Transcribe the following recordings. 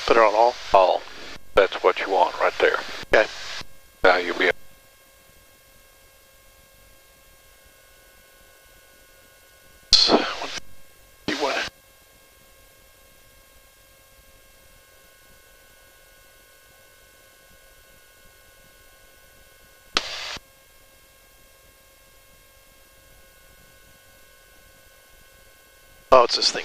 Put it on all? All. That's what you want right there. Okay. Now you'll be... Oh, it's this thing.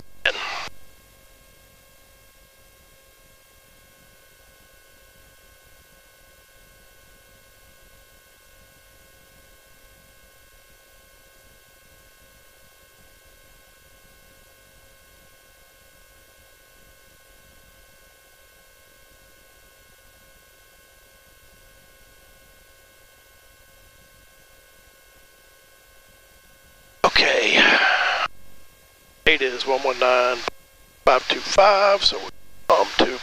Okay. 8 is 119.525, so we're to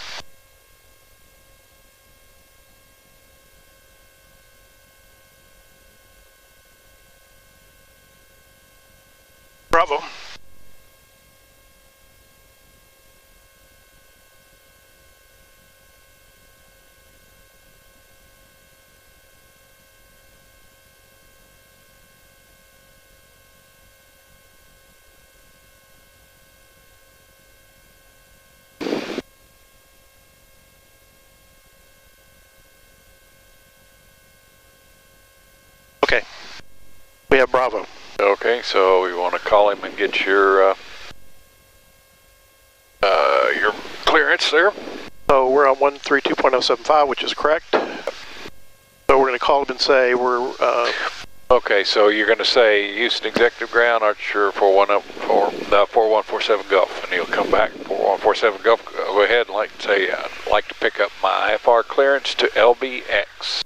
Bravo. Okay, we have Bravo. Okay, so we want to call him and get your clearance there. So we're on 132.075, which is correct. So we're going to call him and say we're... Okay, so you're going to say Houston Executive Ground, Archer 4147 Gulf, and he'll come back 4147 Gulf. Go ahead and say I'd like to pick up my IFR clearance to LBX.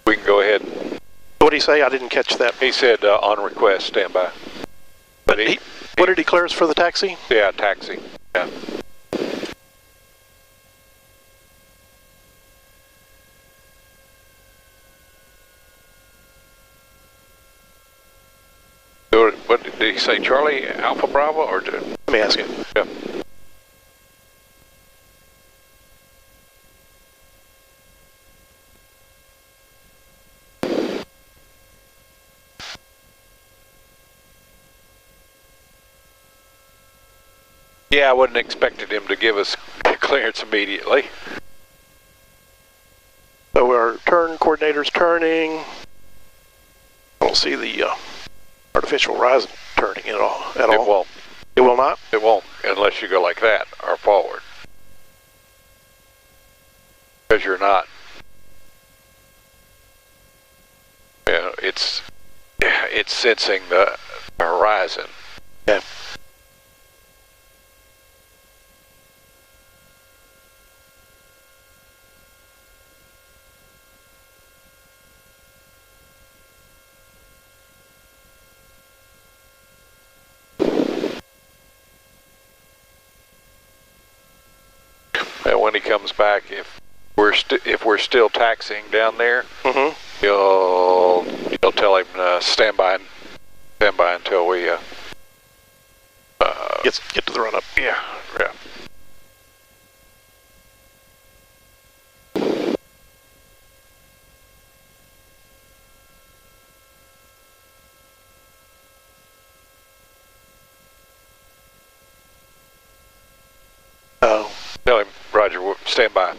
We can go ahead. What did he say? I didn't catch that. He said on request, stand by. But what did he clear us for the taxi? Yeah, taxi. Yeah. What did he say, Charlie Alpha Bravo, or did? Let me ask it. Yeah. Yeah, I wouldn't expected him to give us clearance immediately. So our turn coordinator's turning. I don't see the artificial horizon turning at all. It won't. It will not? It won't unless you go like that or forward. Because you're not. Yeah, it's sensing the horizon. Yeah. And when he comes back, if we're still taxiing down there, you'll tell him stand by until we get to the run up. Yeah. Oh. Tell him, Roger, stand by.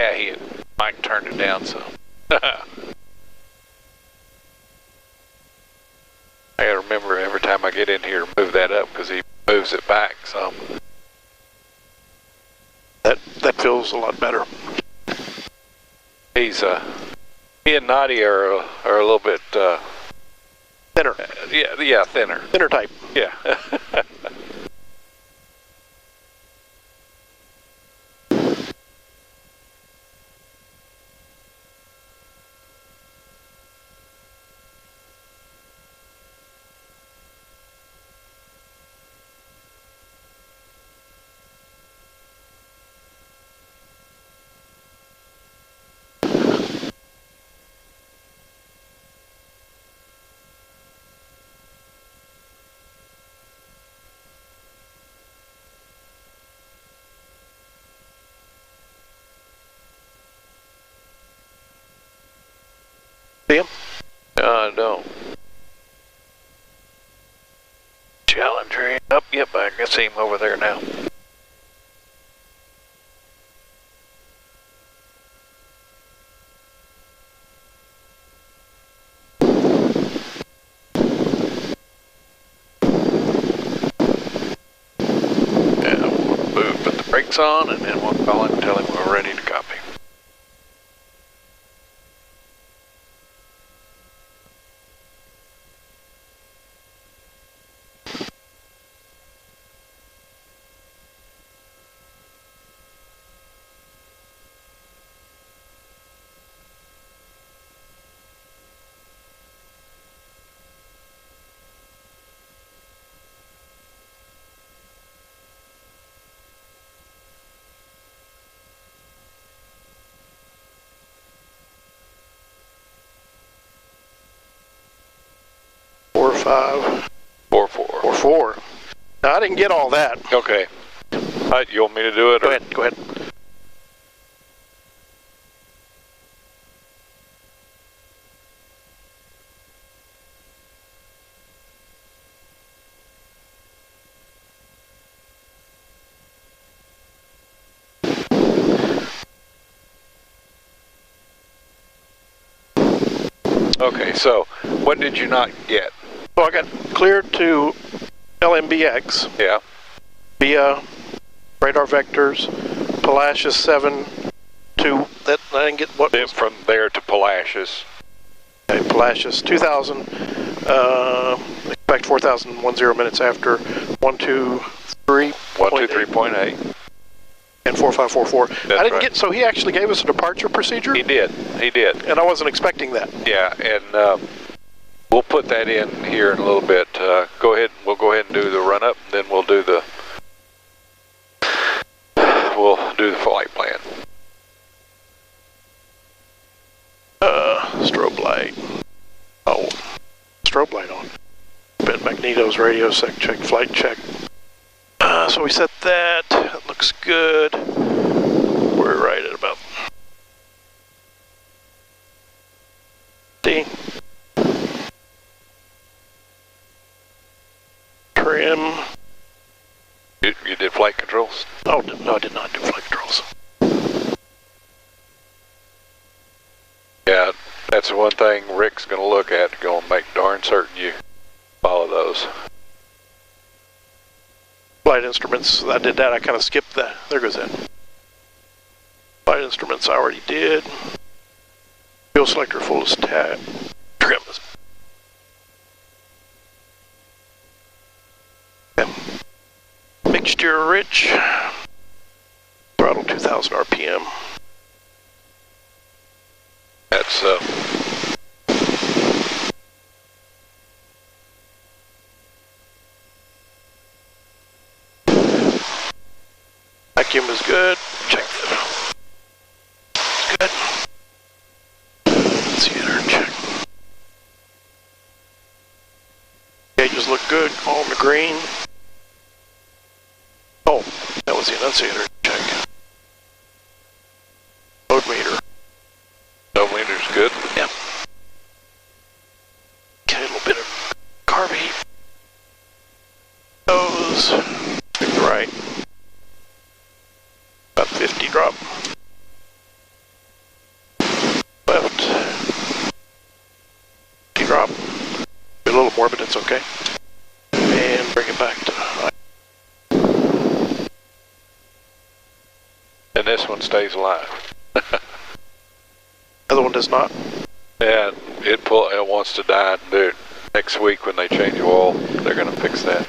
Yeah, Mike turned it down, so. I gotta remember every time I get in here to move that up because he moves it back some. That feels a lot better. He and Nadia are a little bit Thinner. Yeah, thinner. Thinner type. Yeah. See him? No. Challenger. Yep, I can see him over there now. Yeah, we'll put the brakes on and then we'll call him and tell him we're ready to copy. Four, four. Now, I didn't get all that. Okay. You want me to do it? Go ahead. Okay, so what did you not get? So I got cleared to LMBX. Yeah. Via radar vectors, Palacios 7 to that. I didn't get what Then from there to Palacios. Okay, Palacios 2000. Expect 4,010 minutes after 123. 123.8. And 4544. I didn't right. get. So he actually gave us a departure procedure. He did. And I wasn't expecting that. Yeah, and we'll put that in here in a little bit. Go ahead. We'll go ahead and do the run up. Then we'll do the flight plan. Strobe light. Oh, strobe light on. Bet Magneto's radio check, flight check. So we set that. It looks good. We're right at about D. Trim. You did flight controls? Oh, no, I did not do flight controls. Yeah, that's the one thing Rick's going to look at, going to make darn certain you follow those. Flight instruments, I did that. I kind of skipped that. There goes that. Flight instruments, I already did. Fuel selector, full tab. Trim. Okay. Mixture rich. Throttle 2,000 RPM. That's vacuum is good. Check that. Good. Let's see it. Check. Gauges look good. All in the green. Oh, that was the annunciator. Check. Load meter. no meter's good. Yep. Okay, a little bit of carb heat. Those. Pick the right. About 50 drop. Okay. And bring it back to... And this one stays alive. Other one does not? Yeah, it wants to die. Dude, next week when they change the oil, they're going to fix that.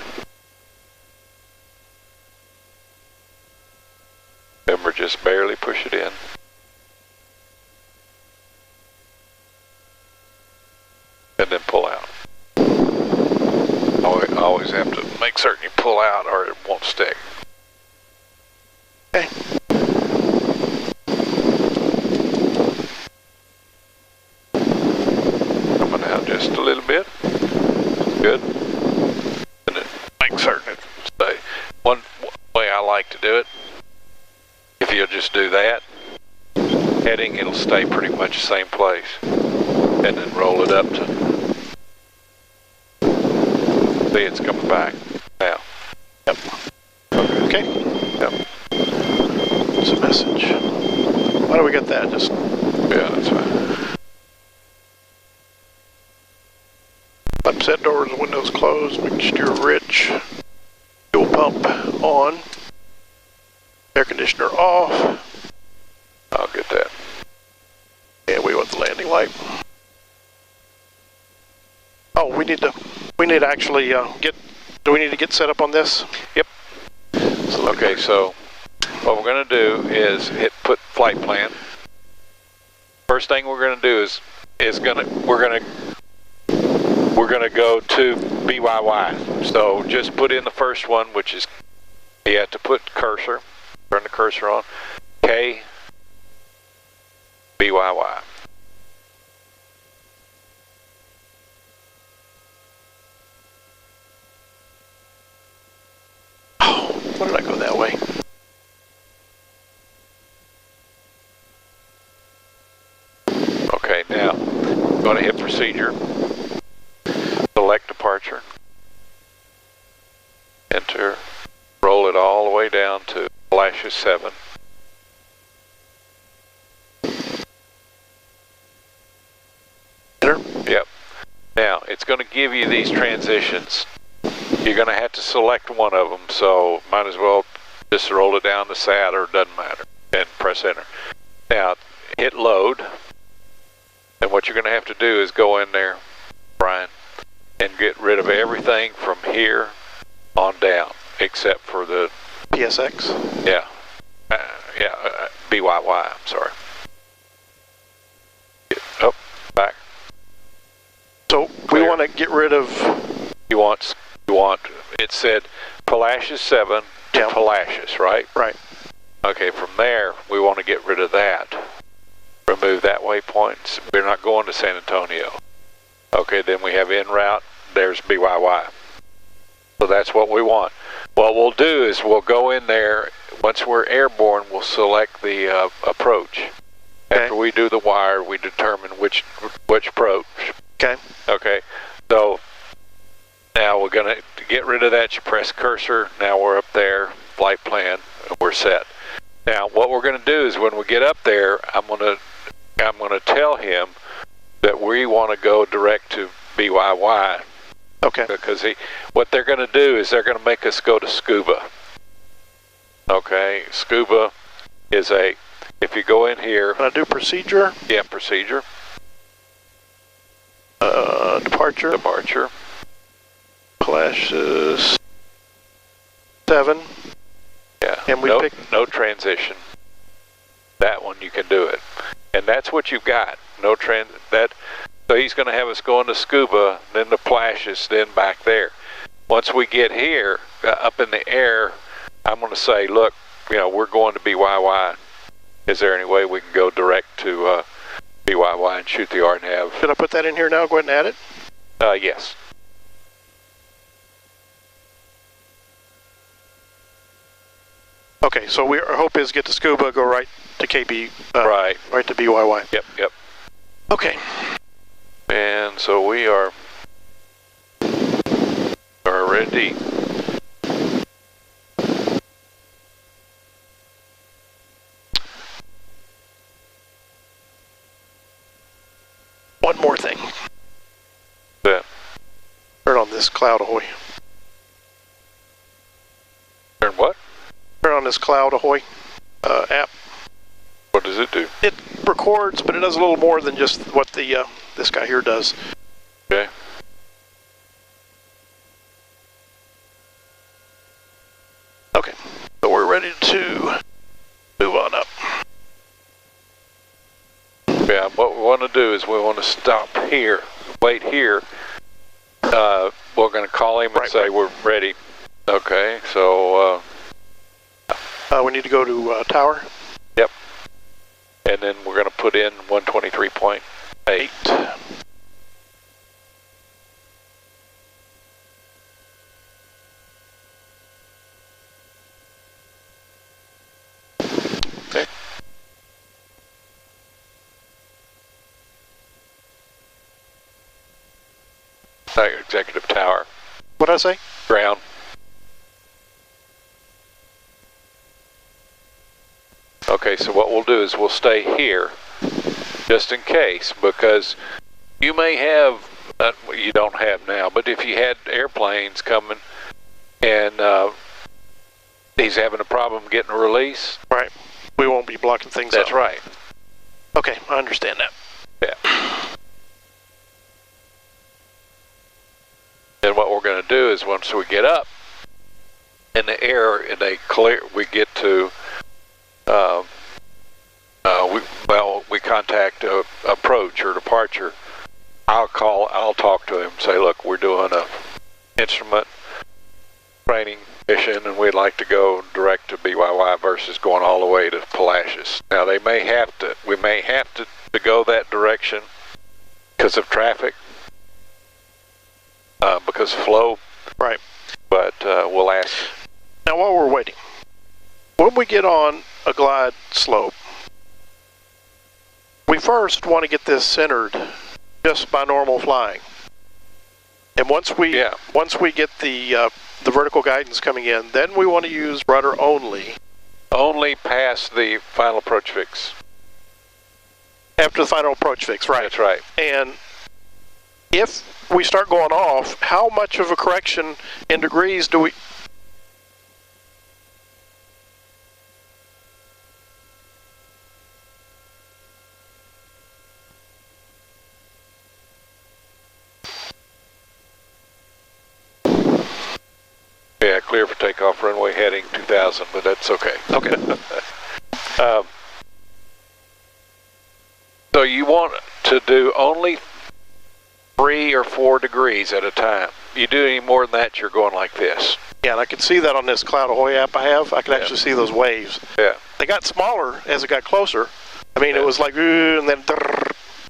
Remember, just barely push it in. And then pull out. Always have to make certain you pull out or it won't stick. Okay. Coming out just a little bit. Good. And then make certain it stays. One way I like to do it, if you'll just do that, heading, it'll stay pretty much the same place. And then roll it up to... See, it's coming back now. Yep. Okay. Yep. It's a message. Why do we get that? Just... Yeah, that's fine. Upset doors and windows closed, mixture rich, fuel pump on, air conditioner off. I'll get that. And we want the landing light. Oh, we need to actually do we need to get set up on this? Yep. So, okay, so what we're going to do is put flight plan. First thing we're going to do we're going to go to BYY. So just put in the first one, which is, you have to put cursor, turn the cursor on, K, BYY. Oh, why did I go that way? Okay, now I'm going to hit procedure, select departure, enter, roll it all the way down to flashes 7. Enter. Yep. Now it's going to give you these transitions. You're going to have to select one of them, so might as well just roll it down to SAT, or it doesn't matter, and press enter. Now hit load, and what you're going to have to do is go in there, Brian, and get rid of everything from here on down, except for the PSX? Yeah. BYY, I'm sorry. Oh, back. So we want to get rid of... You want, it said Palacios 7 to Yeah. Palacios, right? Right. Okay, from there, we want to get rid of that. Remove that waypoint. We're not going to San Antonio. Okay, then we have en route. There's BYY. So that's what we want. What we'll do is we'll go in there. Once we're airborne, we'll select the approach. Okay. After we do the wire, we determine which approach. Okay. Okay. So now we're going to get rid of that. You press cursor. Now we're up there. Flight plan. And we're set. Now what we're going to do is when we get up there, I'm going to tell him that we want to go direct to BYY. Okay. Because what they're going to do is they're going to make us go to scuba. Okay, scuba is if you go in here. Can I do procedure? Yeah, procedure. Departure. Departure. Palacios 7. Yeah. And we pick no transition. That one you can do it, and that's what you've got. No So he's going to have us going to scuba, then to Palacios, then back there. Once we get here, up in the air, I'm going to say, look, we're going to BYY. Is there any way we can go direct to BYY and shoot the RNAV? Should I put that in here now? Go ahead and add it? Yes. Okay, so our hope is get to scuba, go right to KB. Right. Right to BYY. Yep. Okay. And so we are ready. One more thing. Yeah. Turn on this Cloud Ahoy. Turn what? Turn on this Cloud Ahoy app. What does it do? It records, but it does a little more than just what the this guy here does. Okay. Okay, so we're ready to move on up. Yeah, what we want to do is we want to stop here, wait here. We're going to call him and say we're ready. Okay, so... we need to go to tower. Yep. And then we're going to put in 123.8. Okay. Executive tower. What did I say? Ground. Okay, so what we'll do is we'll stay here just in case, because you may have, you don't have now, but if you had airplanes coming and he's having a problem getting a release. Right. We won't be blocking things That's up. right. Okay, I understand that. Yeah. Then what we're going to do is once we get up in the air and they clear, we get to, we contact approach or departure. I'll talk to him, say, look, we're doing a instrument training mission and we'd like to go direct to BYY versus going all the way to Palacios. Now we may have to go that direction because of traffic, because of flow. Right. But we'll ask. Now while we're waiting, when we get on a glide slope, we first want to get this centered just by normal flying. And once we get the vertical guidance coming in, then we want to use rudder only. Only past the final approach fix. After the final approach fix, right. That's right. And if we start going off, how much of a correction in degrees do we... Yeah, clear for takeoff, runway heading 2000, but that's okay. Okay. So you want to do only 3 or 4 degrees at a time. You do any more than that, you're going like this. Yeah, and I can see that on this Cloud Ahoy app I have. I can actually see those waves. Yeah. They got smaller as it got closer. I mean, it was like, and then...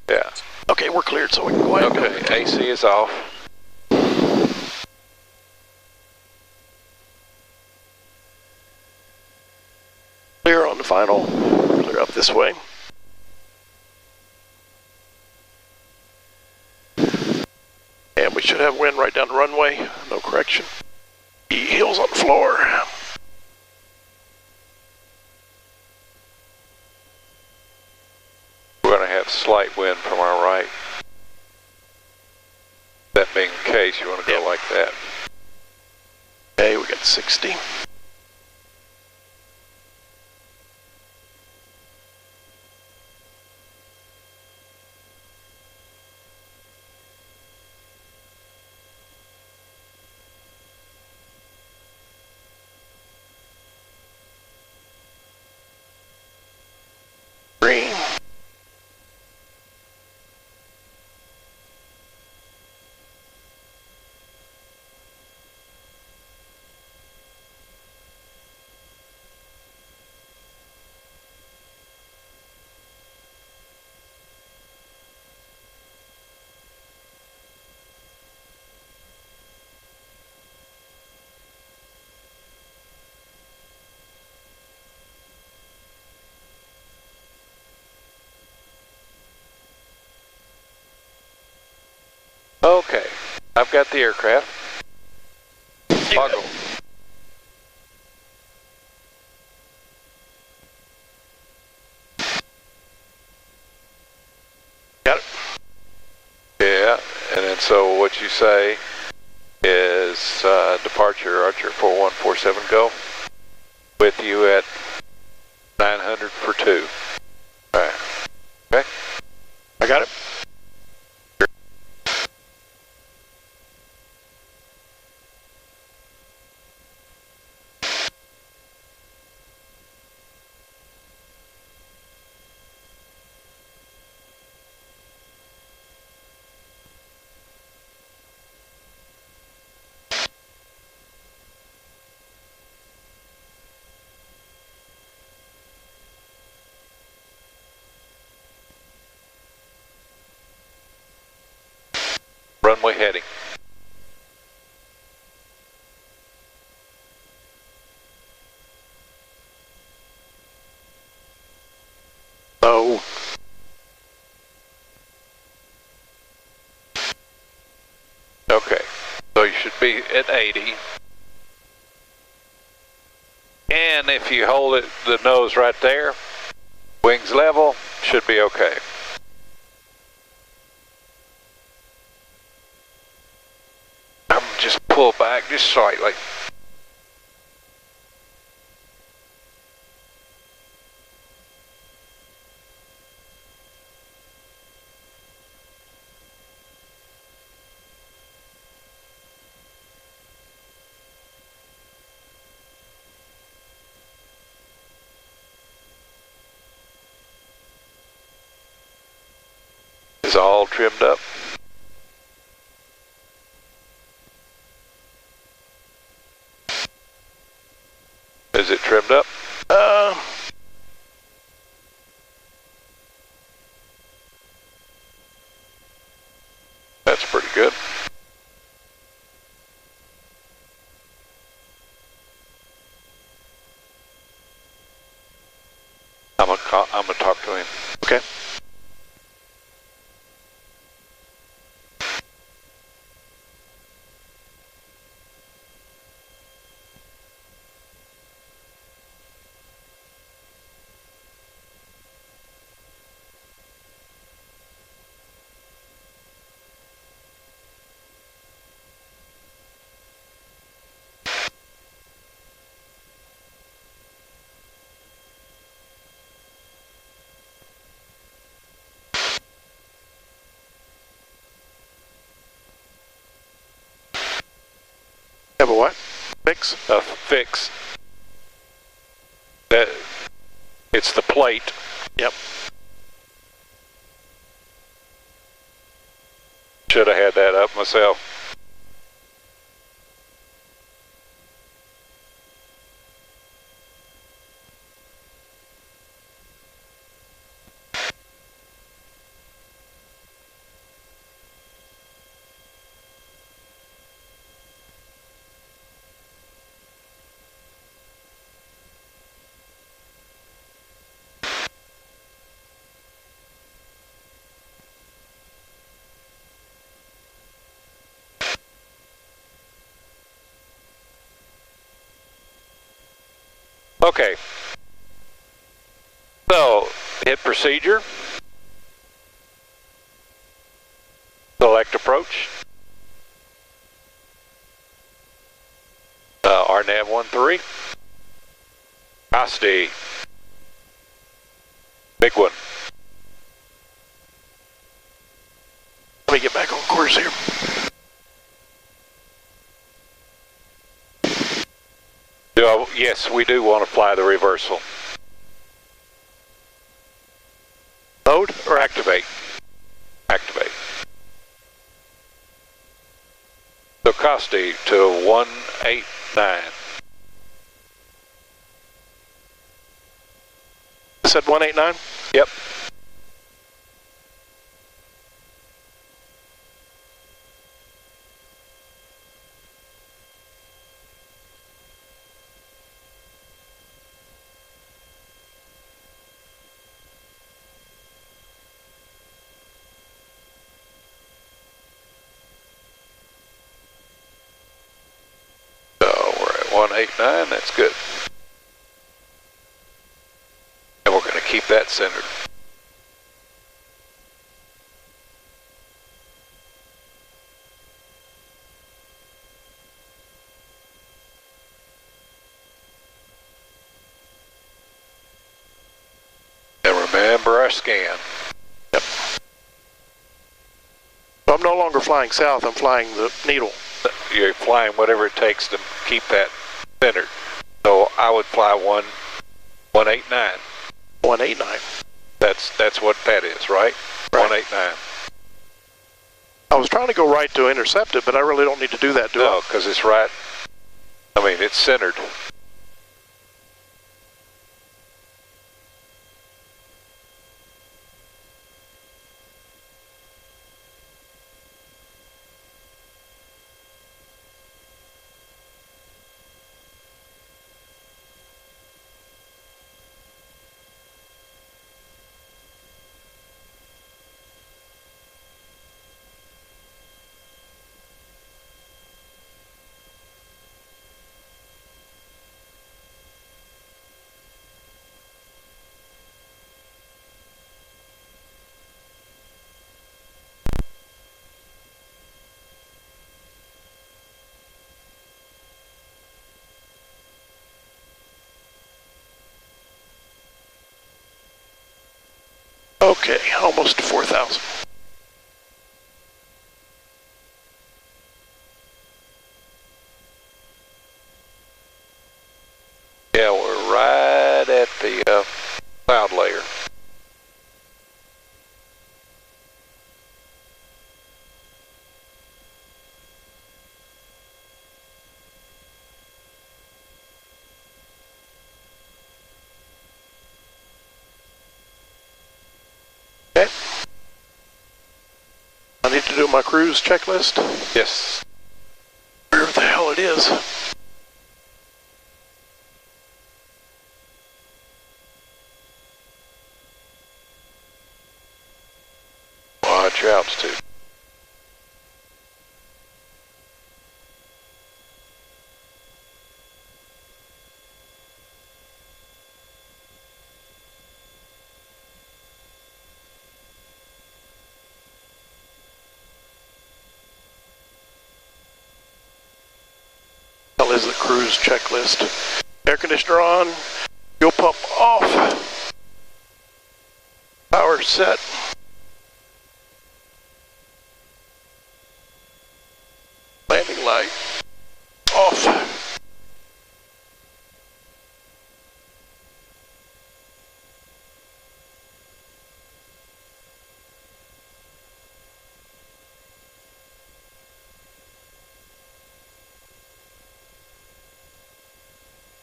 Yeah. Okay, we're cleared, so we can go ahead and go. AC is off. Clear on the final. Clear up this way. And we should have wind right down the runway. No correction. Heels on the floor. We're going to have slight wind from our right. That being the case, you want to go like that. Okay, we got 60. Green. Okay, I've got the aircraft. Toggle. Got it. Yeah, and then so what you say is is departure Archer 4147 go. With you at 900 for 2. Alright. Okay. I got it. Runway heading. Oh. Okay, so you should be at 80. And if you hold it, the nose right there, wings level, should be okay. I'm just pull back just slightly. Is all trimmed up? Is it trimmed up? That's pretty good. I'm gonna talk to him. Okay. Have a what? Fix? A fix. That it's the plate. Yep. Should have had that up myself. Okay. So, hit procedure. Select approach. RNAV 13. Costi. Big one. Let me get back on course here. Yes, we do want to fly the reversal. Load or Activate. Activate. So Costi to 189. I said 189? Yep. So we're at 189, that's good. And we're going to keep that centered. scan. Yep. So I'm no longer flying south, I'm flying the needle. You're flying whatever it takes to keep that centered. So I would fly 189. 189. That's what that is, right? 189. I was trying to go right to intercept it, but I really don't need to do that, do I? No, because it's right. I mean, it's centered. Okay, almost to 4,000. Yeah, we're right at the cloud layer. Okay. I need to do my cruise checklist. Yes. Wherever the hell it is. Watch your altitude. Hell is the cruise checklist. Air conditioner on. Fuel pump off. Power set. Landing light off.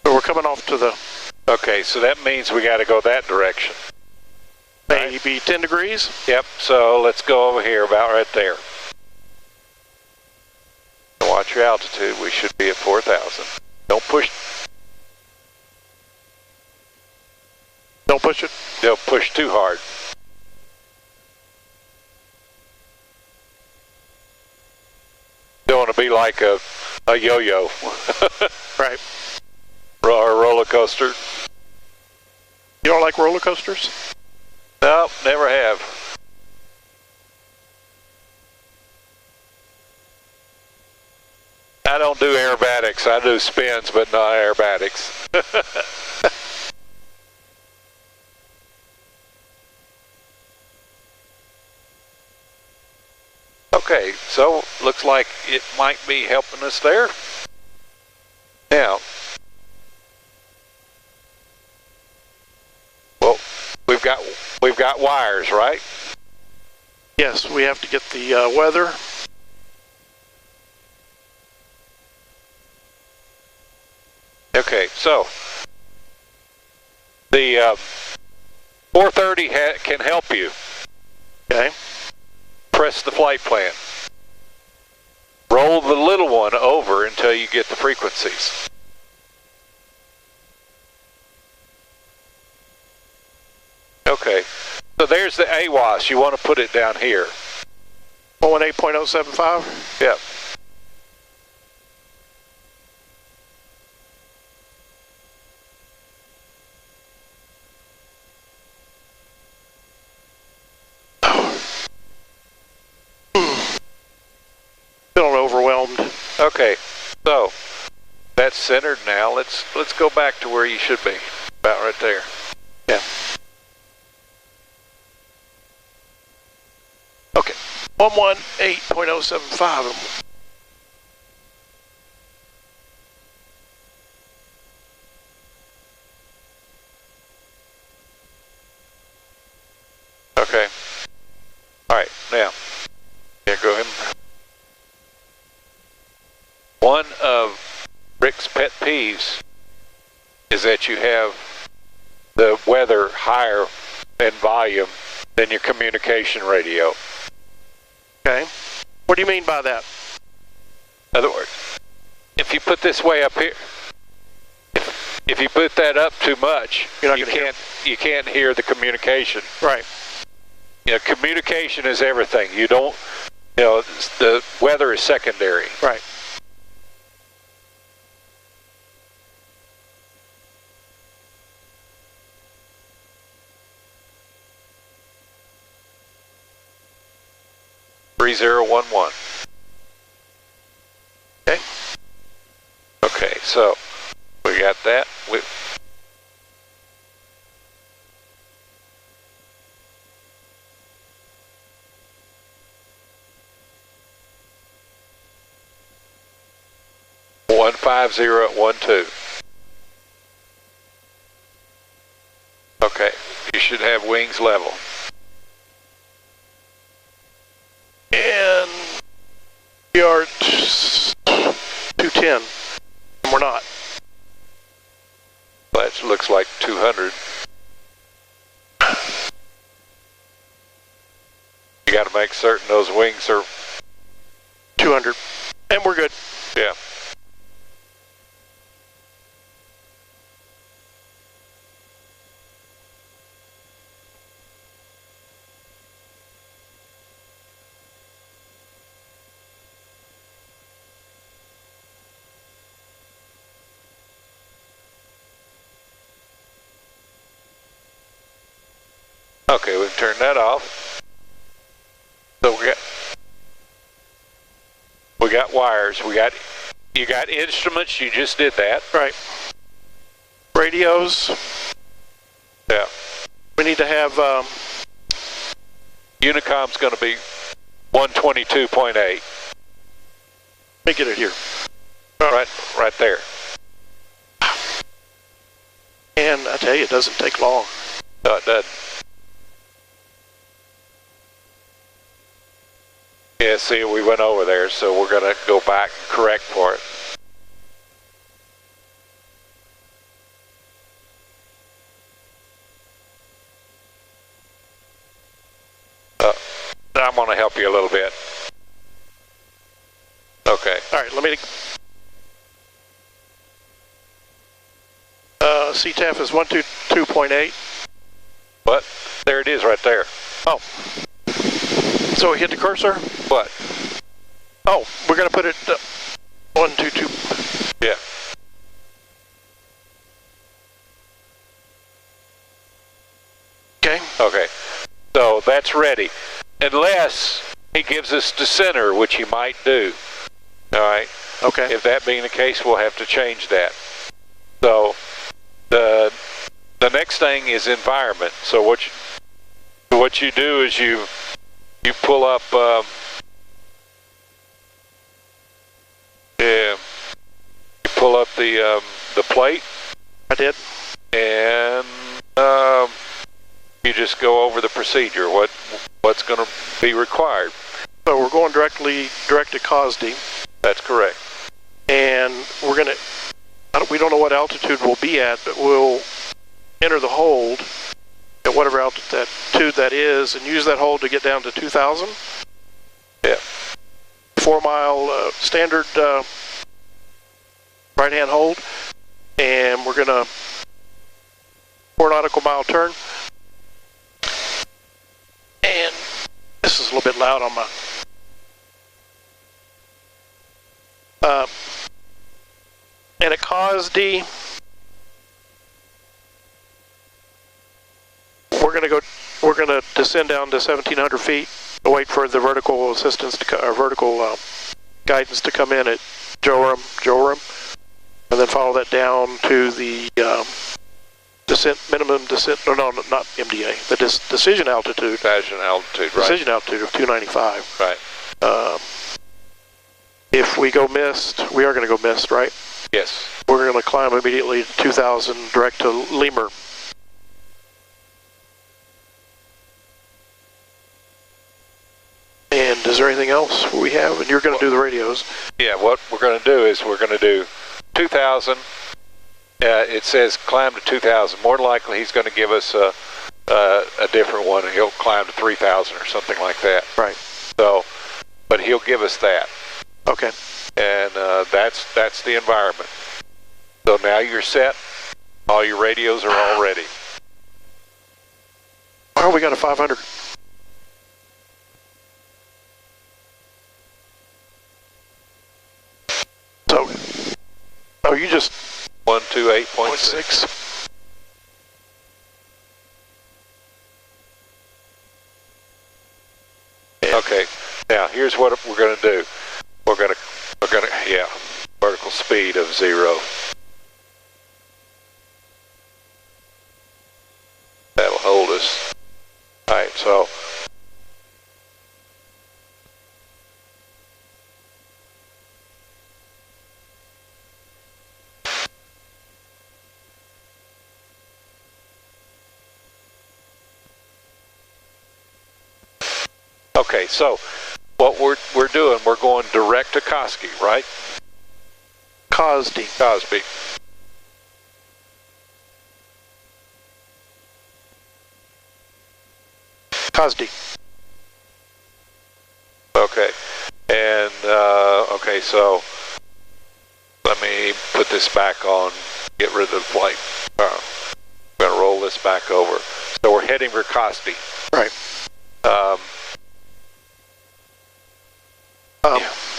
So we're coming off to the Okay, so that means we got to go that direction. maybe 10 degrees. Yep, so let's go over here, about right there. Watch your altitude, we should be at 4,000. Don't push it. Don't push too hard. Don't want to be like a yo-yo. Right. Or a roller coaster. You don't like roller coasters? Nope, never have. I don't do aerobatics. I do spins, but not aerobatics. Okay, so looks like it might be helping us there. Now, well, we've got wires, right? Yes, we have to get the weather. Okay, so the 430 can help you. Okay. Press the flight plan. Roll the little one over until you get the frequencies. Okay, so there's the AWAS. You want to put it down here. 118.075? Yep. Feeling overwhelmed. Okay, so that's centered now. Let's go back to where you should be. About right there. Yeah. 118.075. Okay. All right, now, yeah, go ahead. One of Rick's pet peeves is that you have the weather higher in volume than your communication radio. Okay. What do you mean by that? In other words, if you put this way up here, if you put that up too much, you can't hear the communication. Right. You know, communication is everything. You don't, the weather is secondary. Right. .3011. Okay. Okay, so we got that. 15012. Okay, you should have wings level. And we are 210. And we're not. That looks like 200. You got to make certain those wings are 200. And we're good. Yeah. Okay, we can turn that off. So we got wires. You got instruments. You just did that. Right. Radios. Yeah. We need to have. Unicom's going to be 122.8. Let me get it here. Right there. And I tell you, it doesn't take long. No, it doesn't. Yeah, see, we went over there, so we're going to go back and correct for it. I'm going to help you a little bit. Okay. All right, let me... CTAF is 122.8. What? There it is right there. Oh. So we hit the cursor? What? Oh, we're going to put it 122. Yeah. Okay. Okay. So that's ready. Unless he gives us the center, which he might do. All right. Okay. If that being the case, we'll have to change that. So the next thing is environment. So what you do is you pull up you pull up the plate. I did. And you just go over the procedure. What's going to be required. So we're going direct to COSD. That's correct. And we're going to, we don't know what altitude we'll be at, but we'll enter the hold at whatever altitude that is and use that hold to get down to 2,000. Yeah. 4 mile standard right hand hold. And we're going to 4 nautical mile turn. And this is a little bit loud on my... and at COSD, we're gonna descend down to 1,700 feet, wait for the vertical assistance vertical guidance to come in at Joram, and then follow that down to the minimum descent. No, not MDA. The decision altitude. Decision altitude, right? Decision altitude of 295. Right. If we go missed, we are going to go missed, right? Yes. We're going to climb immediately to 2000 direct to Lemur. And is there anything else we have? And you're going to do the radios. Yeah, what we're going to do is we're going to do 2000. It says climb to 2000. More than likely, he's going to give us a different one, and he'll climb to 3000 or something like that. Right. So, but he'll give us that. Okay. And that's the environment. So now you're set. All your radios are all ready. Oh, we got a 500. So, oh, you just 128.6. Okay. Now here's what we're going to do. We're going to yeah, vertical speed of 0. That'll hold us. All right. So. Okay, so what we're doing, we're going direct to Koski, right? Cosby. Cosby. Cosby. Okay, and okay, so let me put this back on. Get rid of the flight. I'm going to roll this back over. So we're heading for Koski. Right.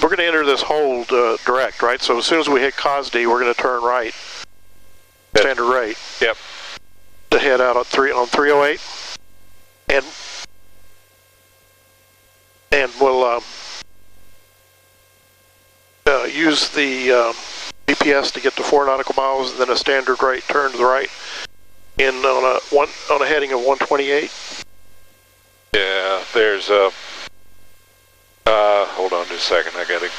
We're going to enter this hold direct, right? So as soon as we hit Cosby, we're going to turn right, standard rate. Yep. To head out on 308, and we'll use the GPS to get to 4 nautical miles, and then a standard rate turn to the right, on a heading of 128. Yeah, there's a. Hold on just a second. I gotta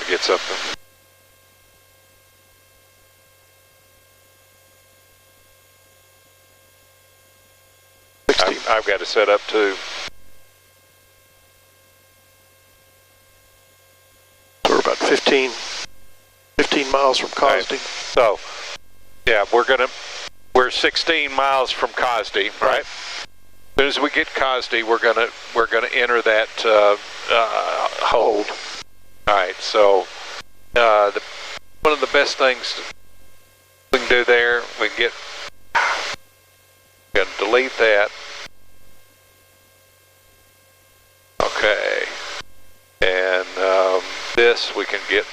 get something. I've got to set up too. So we're about 15 miles from Cosby. Right. So, yeah, we're 16 miles from Cosby, right? As soon as we get Cosby, we're gonna enter that hold. All right. So, one of the best things we can do there, we can delete that. Okay. And this we can get.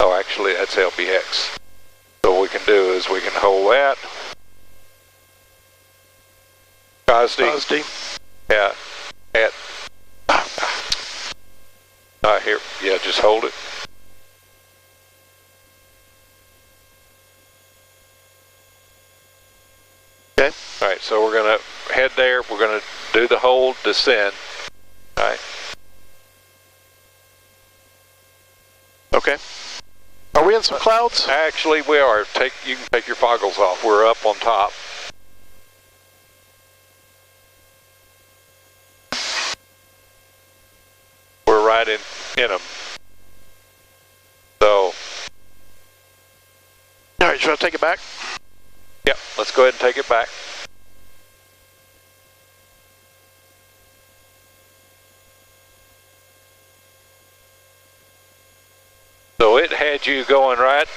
Oh, actually, that's LBX. So what we can do is we can hold that. Cosby. Yeah. Here. Yeah, just hold it. Okay. All right, so we're going to head there. We're going to do the hold, descend. All right. Okay. Are we in some clouds? Actually, we are. You can take your foggles off. We're up on top. We're right in them. So. All right, should I take it back? Yep, let's go ahead and take it back. So it had you going right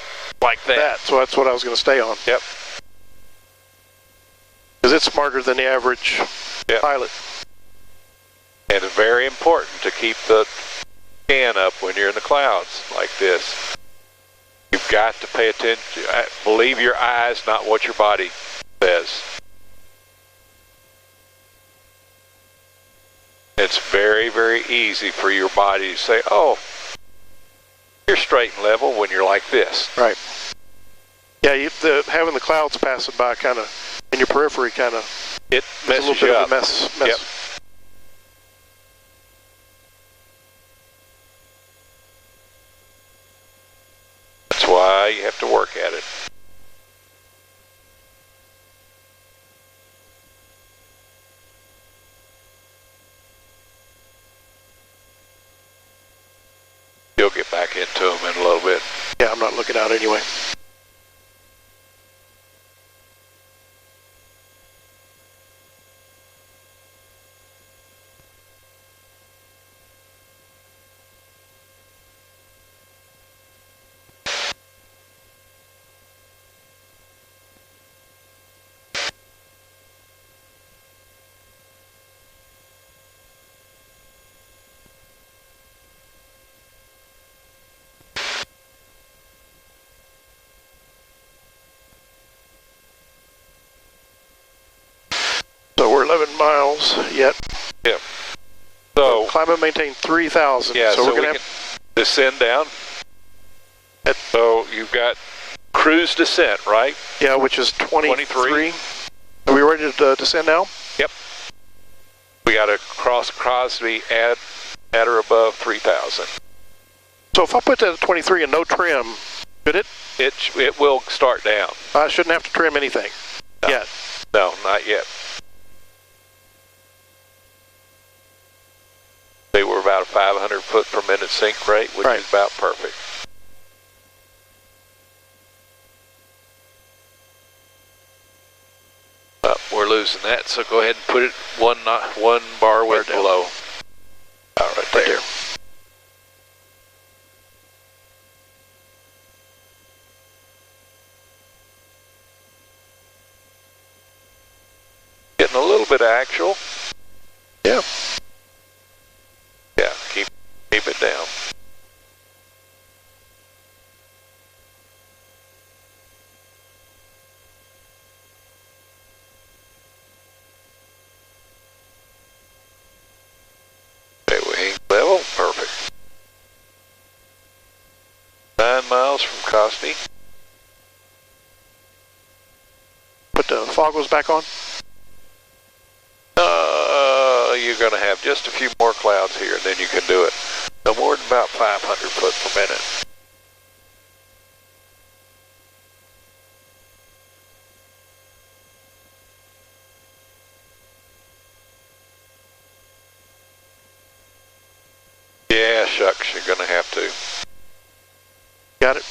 like that. So that's what I was going to stay on. Yep. Because it's smarter than the average pilot. And it's very important to keep the scan up when you're in the clouds like this. You've got to pay attention. Believe your eyes, not what your body says. It's very, very easy for your body to say, oh, you're straight and level when you're like this. Right. Yeah, having the clouds passing by kind of in your periphery kind of it messes a little bit you of up. a mess. Yep. get back into them in a little bit. Yeah, I'm not looking out anyway. So we're 11 miles yet. Yep. So climb and maintain 3,000. Yeah, so we're we going can descend down. So you've got cruise descent, right? Yeah, which is 23. Are we ready to descend now? Yep. We got to cross Crosby at or above 3,000. So if I put that at 23 and no trim, could it? It will start down. I shouldn't have to trim anything yet. No, not yet. They were about a 500 foot per minute sink rate, which is about perfect. We're losing that, so go ahead and put it one bar width below. All right, there. Getting a little bit of actual. Yeah. Yeah, keep it down. Okay, we hang level, perfect. 9 miles from Cosby. Put the foggles back on. You're going to have just a few more clouds here, and then you can do it. No more than about 500 foot per minute. Yeah, shucks, you're going to have to. Got it?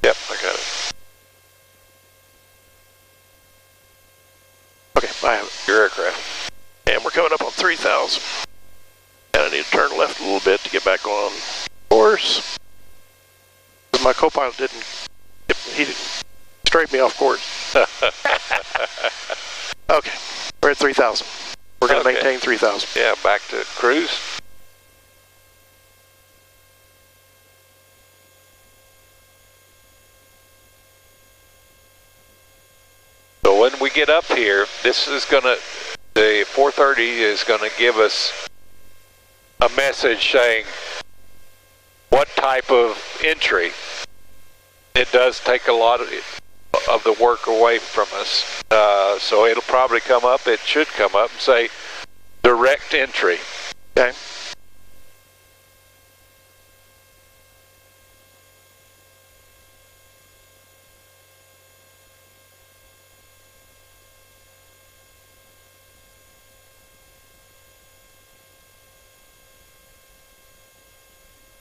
Yep, I got it. Okay, I have it. Your aircraft. And we're coming up on 3,000. And I need to turn left a little bit to get back on course. My co-pilot he didn't straight me off course. Okay, we're at 3,000. We're going to maintain 3,000. Yeah, back to cruise. So when we get up here, this is going to, the 430 is going to give us a message saying what type of entry. It does take a lot of the work away from us. So it'll probably come up, it should come up and say direct entry. Okay.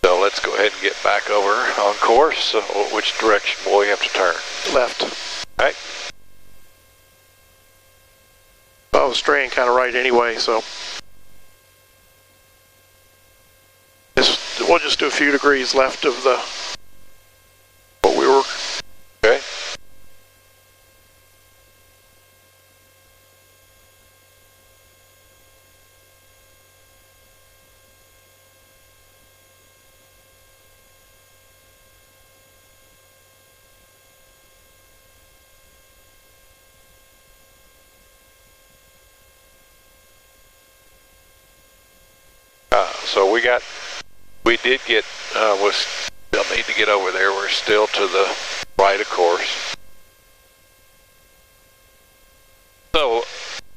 So let's go ahead and get back over on course. So which direction will we have to turn? Left. All right. I was straying kind of right anyway, so we'll just do a few degrees left of what we were. Okay. So we did get, we'll need to get over there. We're still to the right of course. So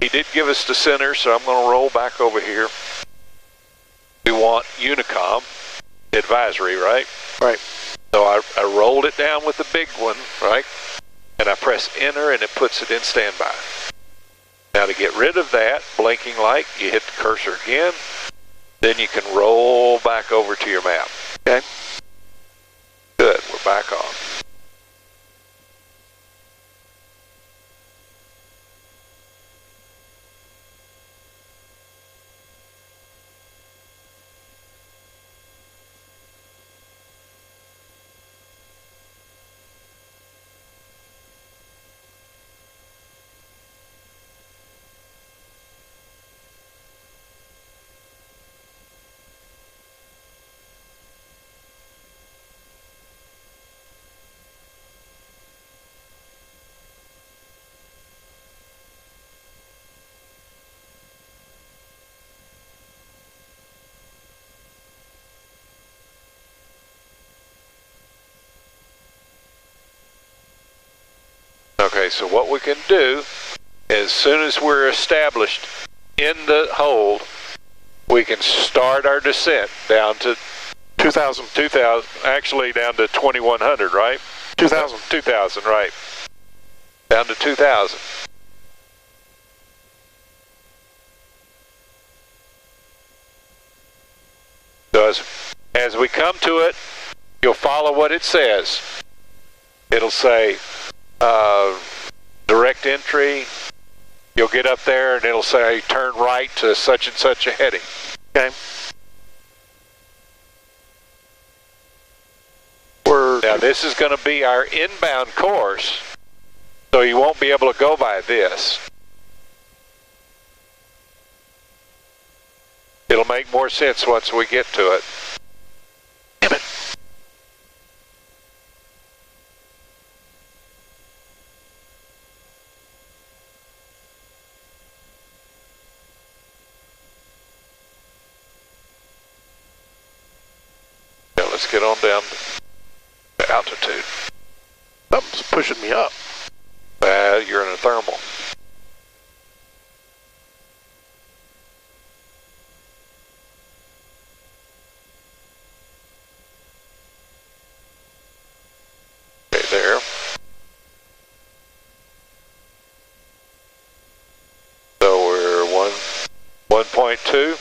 he did give us the center, so I'm going to roll back over here. We want Unicom advisory, right? Right. So I rolled it down with the big one, right? And I press enter and it puts it in standby. Now to get rid of that blinking light, you hit the cursor again. Then you can roll back over to your map. Okay. back off. Okay, so what we can do, as soon as we're established in the hold, we can start our descent down to 2,000, actually down to 2,100, right? 2,000. 2,000, right. Down to 2,000. So as we come to it, you'll follow what it says. It'll say, direct entry. You'll get up there and it'll say turn right to such and such a heading. Okay. Now this is going to be our inbound course, so you won't be able to go by this. It'll make more sense once we get to it. Damn it. Let's get on down to altitude. Something's pushing me up. You're in a thermal. Okay, there. So we're 1.2.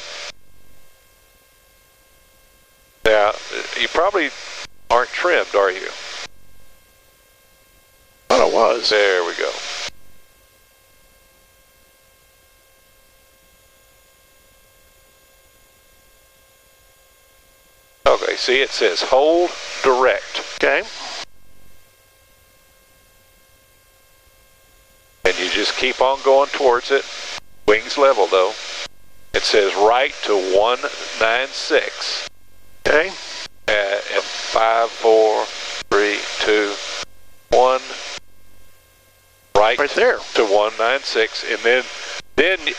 Now, you probably aren't trimmed, are you? Thought I was. There we go. Okay, see it says hold direct. Okay. And you just keep on going towards it. Wings level though. It says right to 196. Okay. And 5, 4, 3, 2, 1. Right there to 196, and then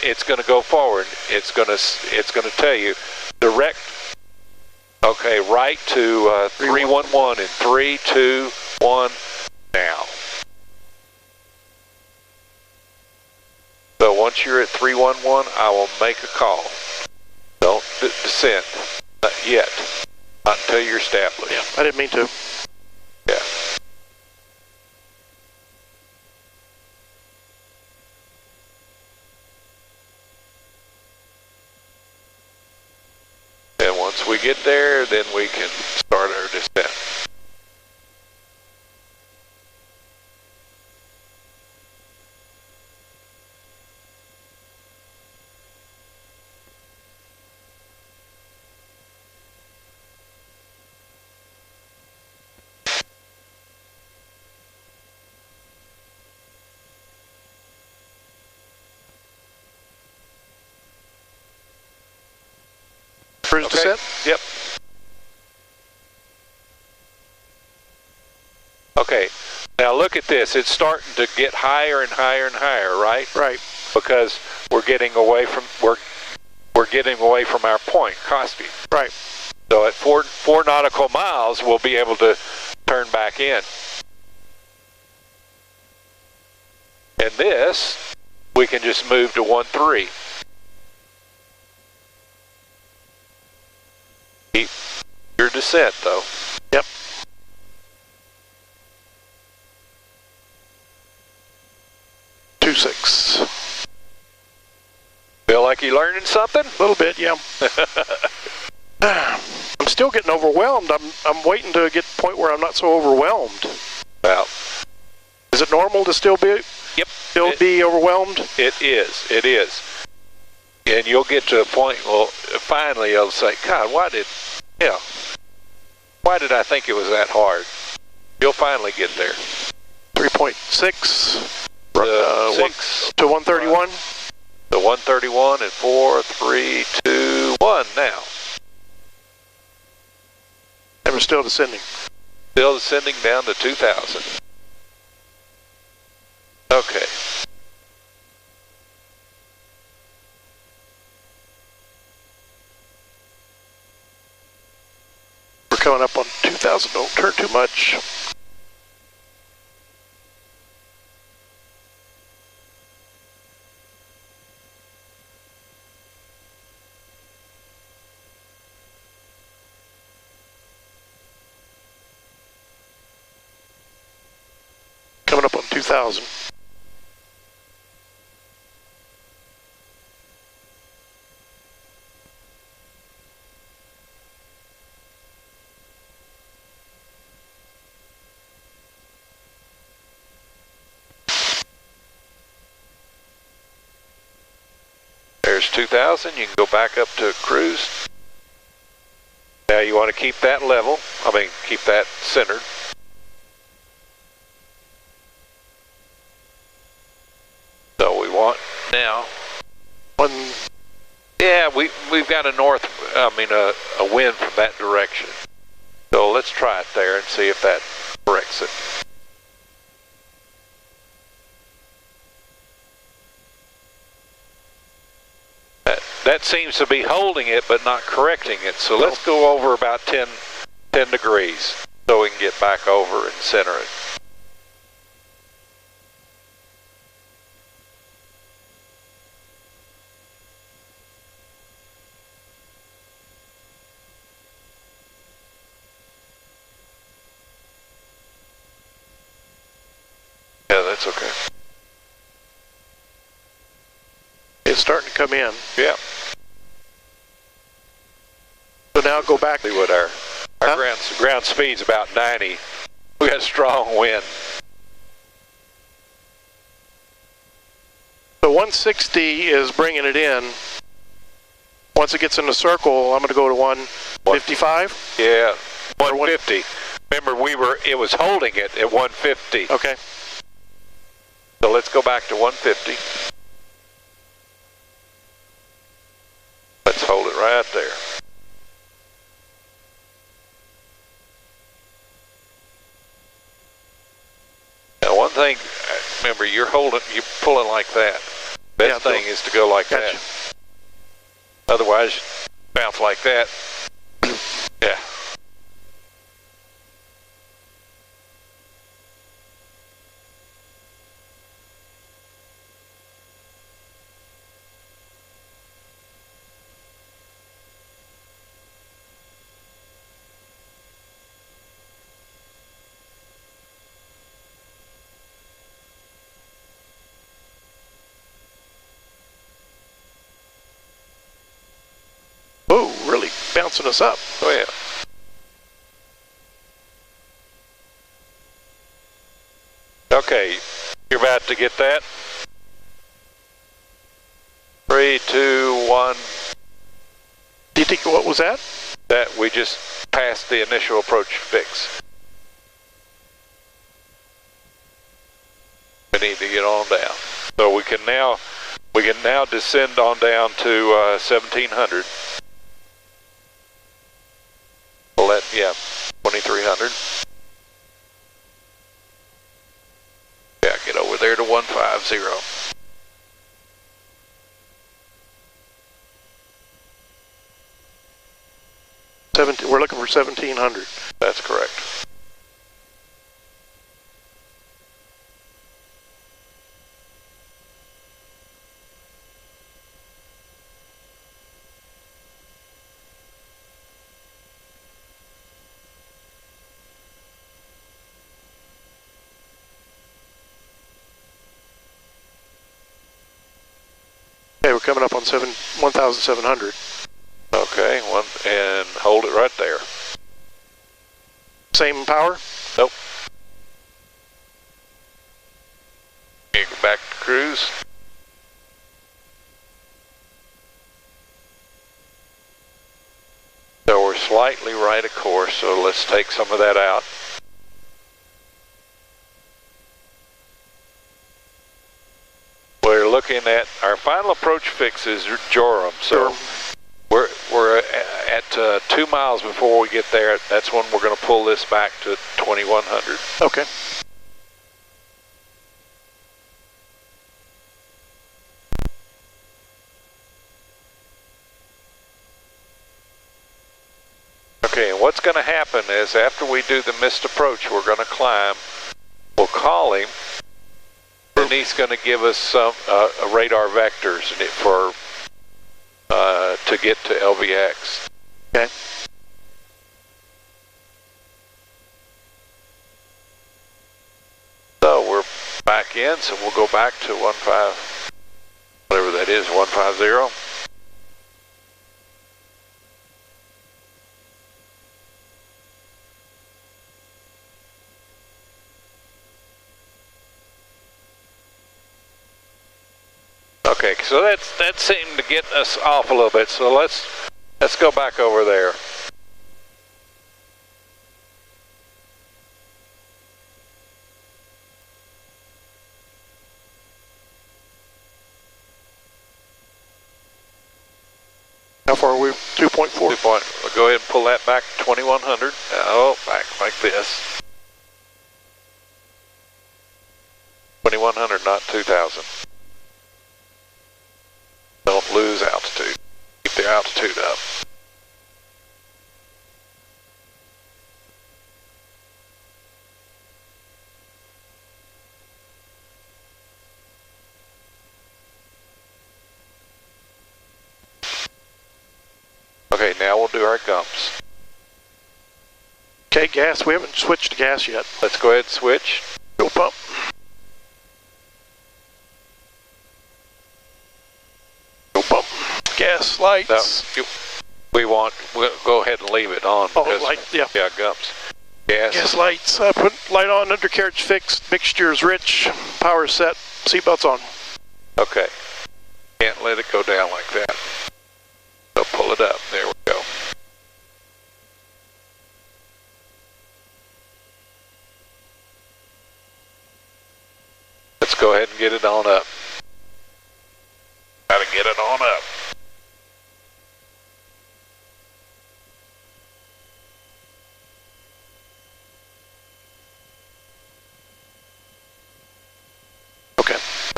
it's going to go forward. It's going to tell you direct. Okay, right to 311 in 3, 2, 1. Now. So once you're at 311, I will make a call. Don't descend. Not yet. Not until you're established. Yeah, I didn't mean to. Yeah. And once we get there, then we can start our descent. Cruise descent? Yep. Okay. Now look at this. It's starting to get higher and higher and higher, right? Right. Because we're getting away from our point, Cosby. Right. So at 4 nautical miles, we'll be able to turn back in. And this, we can just move to 1.3. Keep your descent, though. Yep. Two 6. Feel like you learning something? A little bit, yeah. I'm still getting overwhelmed. I'm waiting to get to the point where I'm not so overwhelmed. Well, is it normal to still be? Yep. Still be overwhelmed? It is. It is. And you'll get to a point, well, finally you'll say, God, why did I think it was that hard? You'll finally get there. 3.6 to 131? The 131 and 4, 3, 2, 1 now. And we're still descending. Still descending down to 2,000. Okay. We're coming up on 2,000. Don't turn too much. Coming up on 2,000. There's 2,000. You can go back up to cruise. Now you want to keep that level. Keep that centered. So we want now. Yeah, we've got a wind from that direction. So let's try it there and see if that corrects it. That seems to be holding it but not correcting it. So let's go over about 10 degrees so we can get back over and center it. Yeah, that's okay. It's starting to come in. Yeah. So now go back. See what our ground speed's about 90. We got a strong wind. So 160 is bringing it in. Once it gets in the circle, I'm going to go to 155. Yeah, 150. Remember, it was holding it at 150. Okay. So let's go back to 150. Let's hold it right there. Now, one thing, remember, you're pulling like that. Best thing is to go like that. Otherwise, bounce like that. Yeah. Oh, really bouncing us up. Oh, yeah. Okay, you're about to get that. 3, 2, 1. Do you think, what was that? That we just passed the initial approach fix. We need to get on down. So we can now descend on down to 1700. Well, 2300. Yeah, get over there to 150. We're looking for 1700. That's correct. Okay, we're coming up on 1,700. Okay, and hold it right there. Same power? Nope. You go back to cruise. So we're slightly right of course, so let's take some of that out. We're looking at our final approach fix is Joram, so we're at 2 miles before we get there. That's when we're going to pull this back to 2100. Okay. Okay, and what's going to happen is after we do the missed approach, we're going to climb. We'll call him. And he's going to give us some radar vectors for to get to LVX. Okay. So we're back in, so we'll go back to 15, whatever that is, 150. Okay, so that seemed to get us off a little bit. So let's go back over there. How far are we? 2.4? We'll go ahead and pull that back to 2100. Oh, back like this. 2100, not 2000. Don't lose altitude. Keep the altitude up. Okay, now we'll do our gumps. Okay, gas. We haven't switched to gas yet. Let's go ahead and switch. Fuel pump. Gas, lights. No, we'll go ahead and leave it on. Oh, light, yeah. Yeah, gumps. Gas. Gas, lights. Put light on, undercarriage fixed, mixture's rich, power set, seatbelts on. Okay. Can't let it go down like that. So pull it up. There we go. Let's go ahead and get it on up. Gotta get it on up.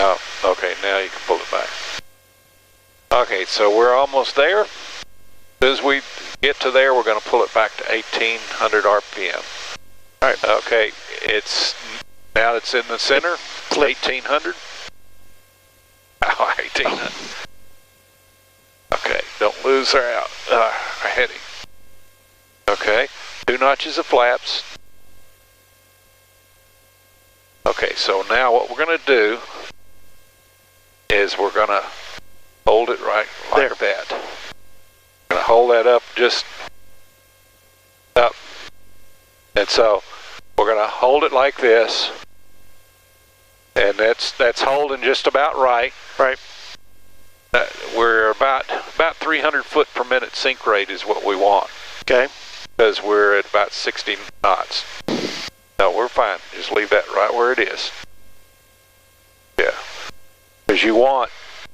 Oh, okay, now you can pull it back. Okay, so we're almost there. As soon as we get to there, we're going to pull it back to 1800 RPM. All right. Okay, now it's in the center. 1800. Oh, 1800. Okay, don't lose our heading. Okay, 2 notches of flaps. Okay, so now what we're going to do is we're going to hold it right like that. We're going to hold that up just up. And so we're going to hold it like this. And that's holding just about right. Right. We're about 300 foot per minute sink rate is what we want. Okay. Because we're at about 60 knots. No, we're fine. Just leave that right where it is. Yeah. Because you want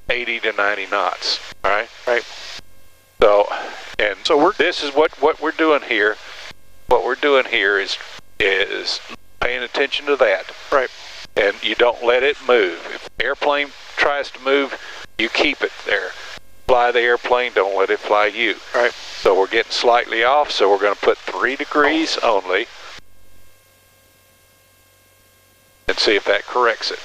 80 to 90 knots. All right? Right. So this is what we're doing here. What we're doing here is paying attention to that. Right. And you don't let it move. If the airplane tries to move, you keep it there. Fly the airplane, don't let it fly you. Right. So we're getting slightly off, so we're going to put 3 degrees only. And see if that corrects it.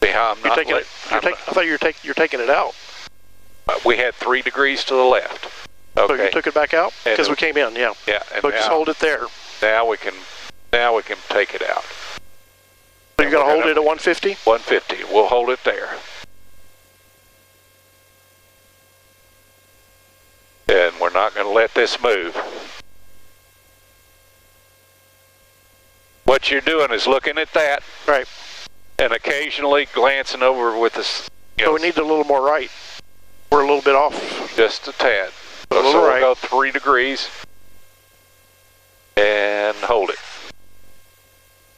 See how I'm not taking it? I thought you're taking it out. We had 3 degrees to the left. Okay. So you took it back out because we came in, yeah. Yeah. And so just hold it there. Now we can take it out. So you're going to hold it at 150? 150. We'll hold it there. And we're not going to let this move. What you're doing is looking at that. Right. And occasionally glancing over with this. So we need a little more right. We're a little bit off. Just a tad. A little so right. We'll go 3 degrees. And hold it.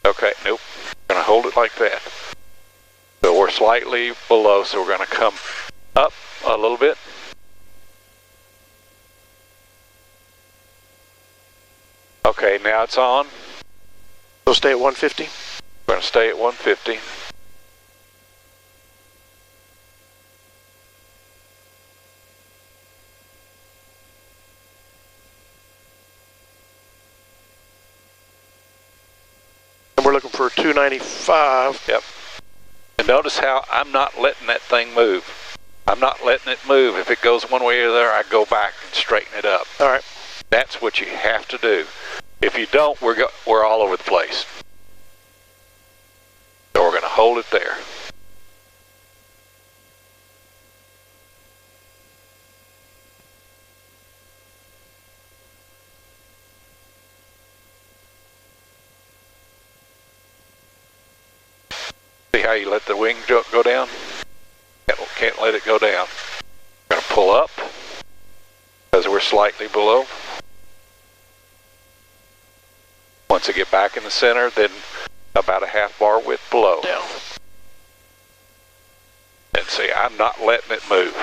Okay, nope. Going to hold it like that. So we're slightly below, so we're going to come up a little bit. Okay, now it's on. So stay at 150? We're going to stay at 150. And we're looking for 295. Yep. And notice how I'm not letting that thing move. I'm not letting it move. If it goes one way or the other, I go back and straighten it up. All right. That's what you have to do. If you don't, we're all over the place. So we're going to hold it there. See how you let the wing go down? Can't let it go down. We're going to pull up because we're slightly below. Once I get back in the center, then about a half bar width below. Down. And see, I'm not letting it move.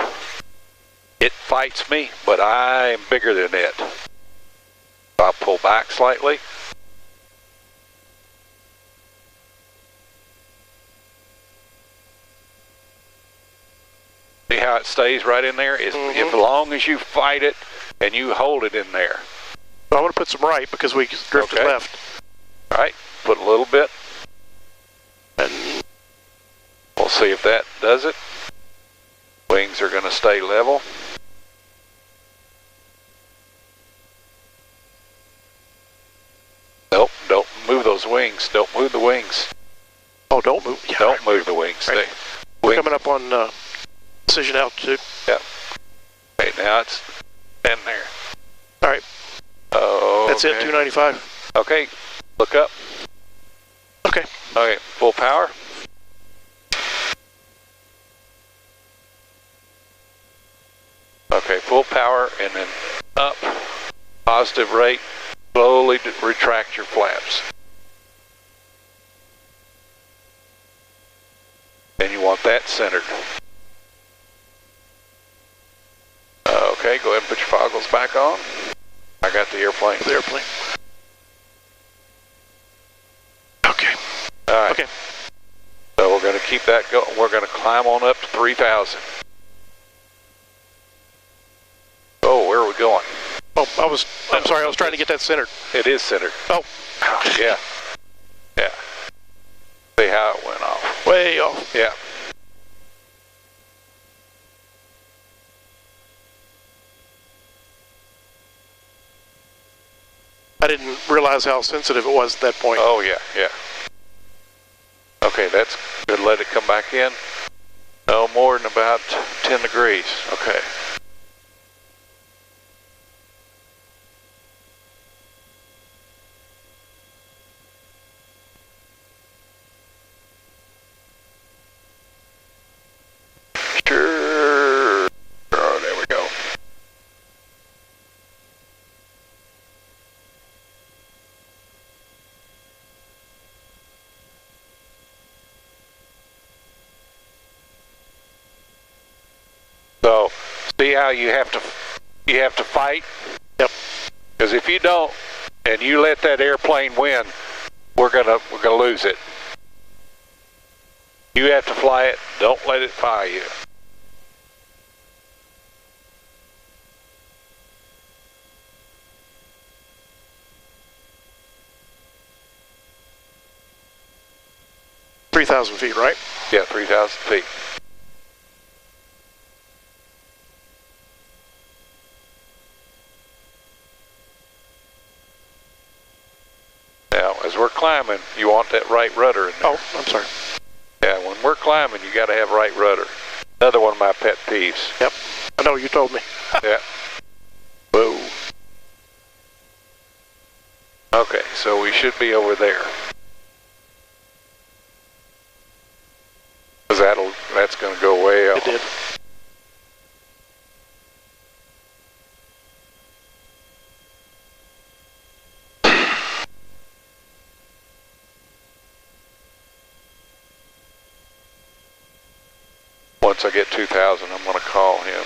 It fights me, but I am bigger than it. I'll pull back slightly. See how it stays right in there? As long as you fight it and you hold it in there. I want to put some right because we drifted left. All right, put a little bit. And we'll see if that does it. Wings are going to stay level. Nope, don't move those wings. Don't move the wings. Oh, don't move. Yeah, don't move the wings. Right. We're coming up on decision altitude. Yep. Okay, now it's in there. All right. Oh, that's it, 295. Okay, look up. Okay. Okay, full power. Okay, full power and then up. Positive rate. Slowly retract your flaps. And you want that centered. Okay, go ahead and put your foggles back on. I got the airplane. The airplane. Okay. All right. Okay. So we're going to keep that going. We're going to climb on up to 3,000. Oh, where are we going? Oh, I'm sorry, I was trying to get that centered. It is centered. Oh. Yeah. Yeah. See how it went off. Way off. Yeah. I didn't realize how sensitive it was at that point. Oh, yeah, yeah. Okay, that's good. Let it come back in. No more than about 10 degrees. Okay. Sure. Oh, there we go. So, see how you have to fight? Yep. Because if you don't, and you let that airplane win, we're gonna lose it. You have to fly it. Don't let it fly you. $3,000 feet, right? Yeah, 3,000 feet. Now, as as we're climbing, you want that right rudder in there. Oh, I'm sorry. Yeah, when we're climbing, you got to have right rudder. Another one of my pet peeves. Yep. I know, you told me. Yeah. Whoa. Okay, so we should be over there. Because that's going to go way up. It did. Once I get 2,000, I'm going to call him.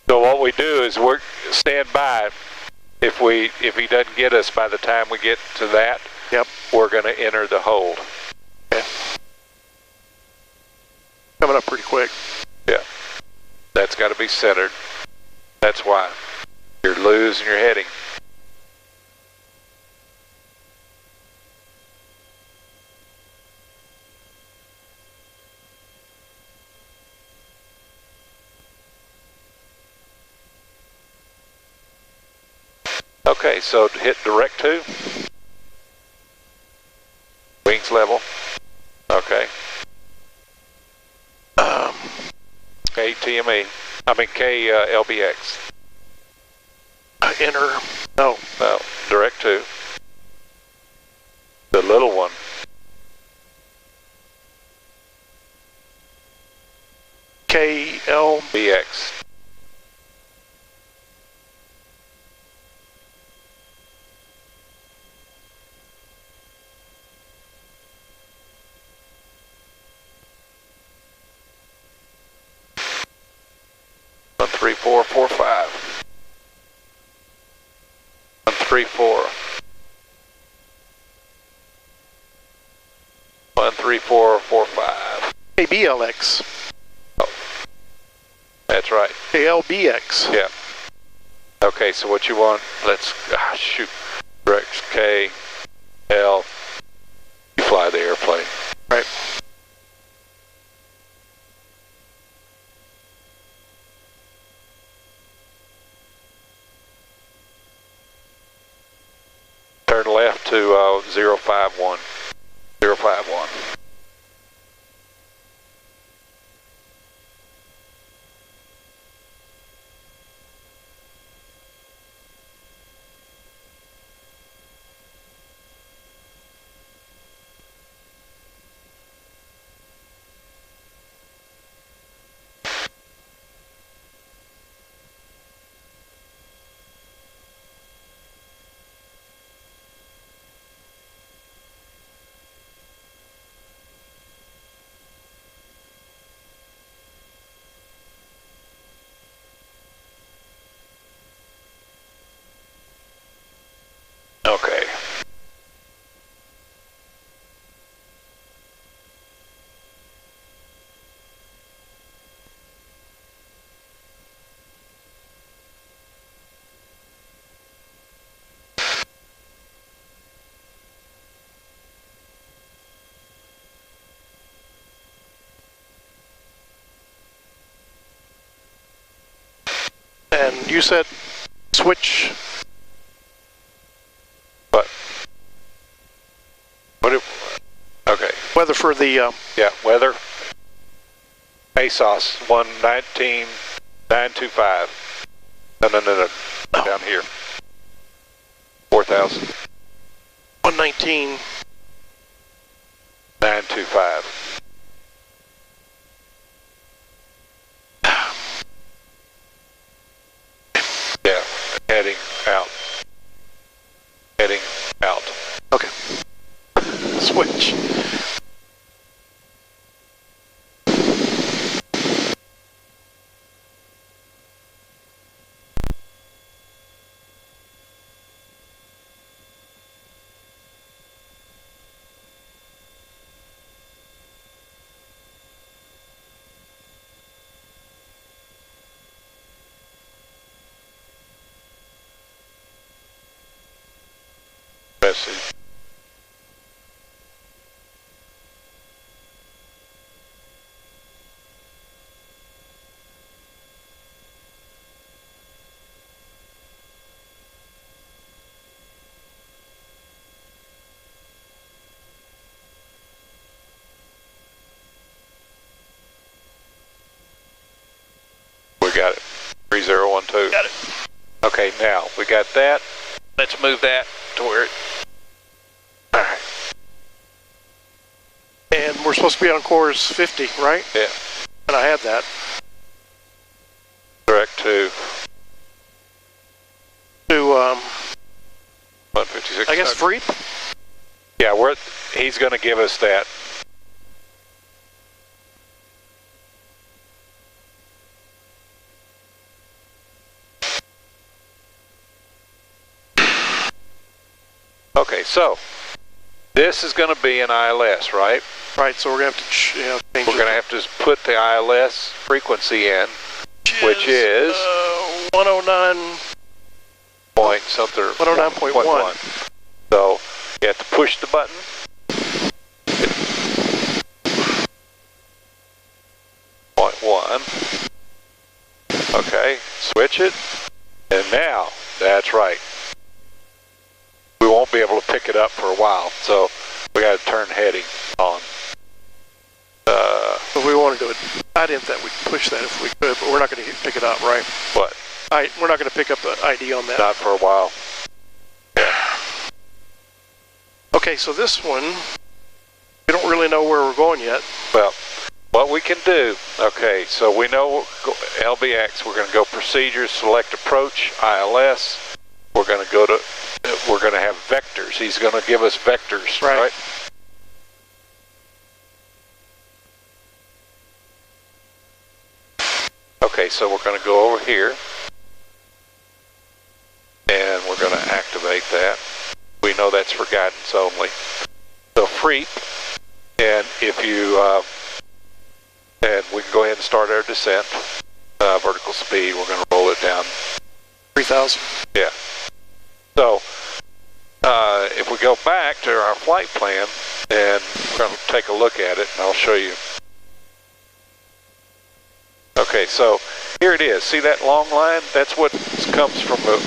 So what we do is we stand by. If he doesn't get us by the time we get to that, yep, we're going to enter the hold. Okay. Coming up pretty quick. Yeah. That's got to be centered. That's why. You're losing your heading. Okay, so hit direct 2. Wings level. Okay. KTME. I mean KLBX. Enter. No. No. Direct 2. The little one. KLBX. 13445. 134. 13445. KBLX. Oh, that's right. KLBX. Yeah. Okay, so what you want? Let's shoot. Direct K, L. You fly the airplane. Right. Turn left to 051. 051. Okay. And you said switch. What? weather for the... Yeah, weather. ASOS 119,925. No. Oh. Down here. 4,000. 119. 925. Yeah, heading out. Heading out. Okay. Switch. Message. We got it. 3012. Got it. Okay, now we got that. Let's move that to where it. Alright. And we're supposed to be on course 50, right? Yeah. And I had that. Direct to 156. I guess Freep? Yeah, he's going to give us that. Okay, so this is going to be an ILS, right? Right, so we're going to have to change We're going to have to put the ILS frequency in, which is 109. point something. 109.1. So you have to push the button. Point 1. Okay, switch it. And now, that's right. We won't be able to pick it up for a while, so we got to turn heading on. But we want to do it. I didn't think we'd push that if we could, but we're not going to pick it up, right? What? We're not going to pick up the ID on that. Not for a while. Okay, so this one, we don't really know where we're going yet. Well, what we can do, okay, so we know LBX, we're going to go procedures, select approach, ILS. We're going to have vectors. He's going to give us vectors, right? Okay, so we're going to go over here. And we're going to activate that. We know that's for guidance only. So Freep, and if you, and we can go ahead and start our descent. Vertical speed, we're going to roll it down. 3,000. Yeah. So, if we go back to our flight plan, and we're going to take a look at it, and I'll show you. Okay, so here it is. See that long line? That's what comes from the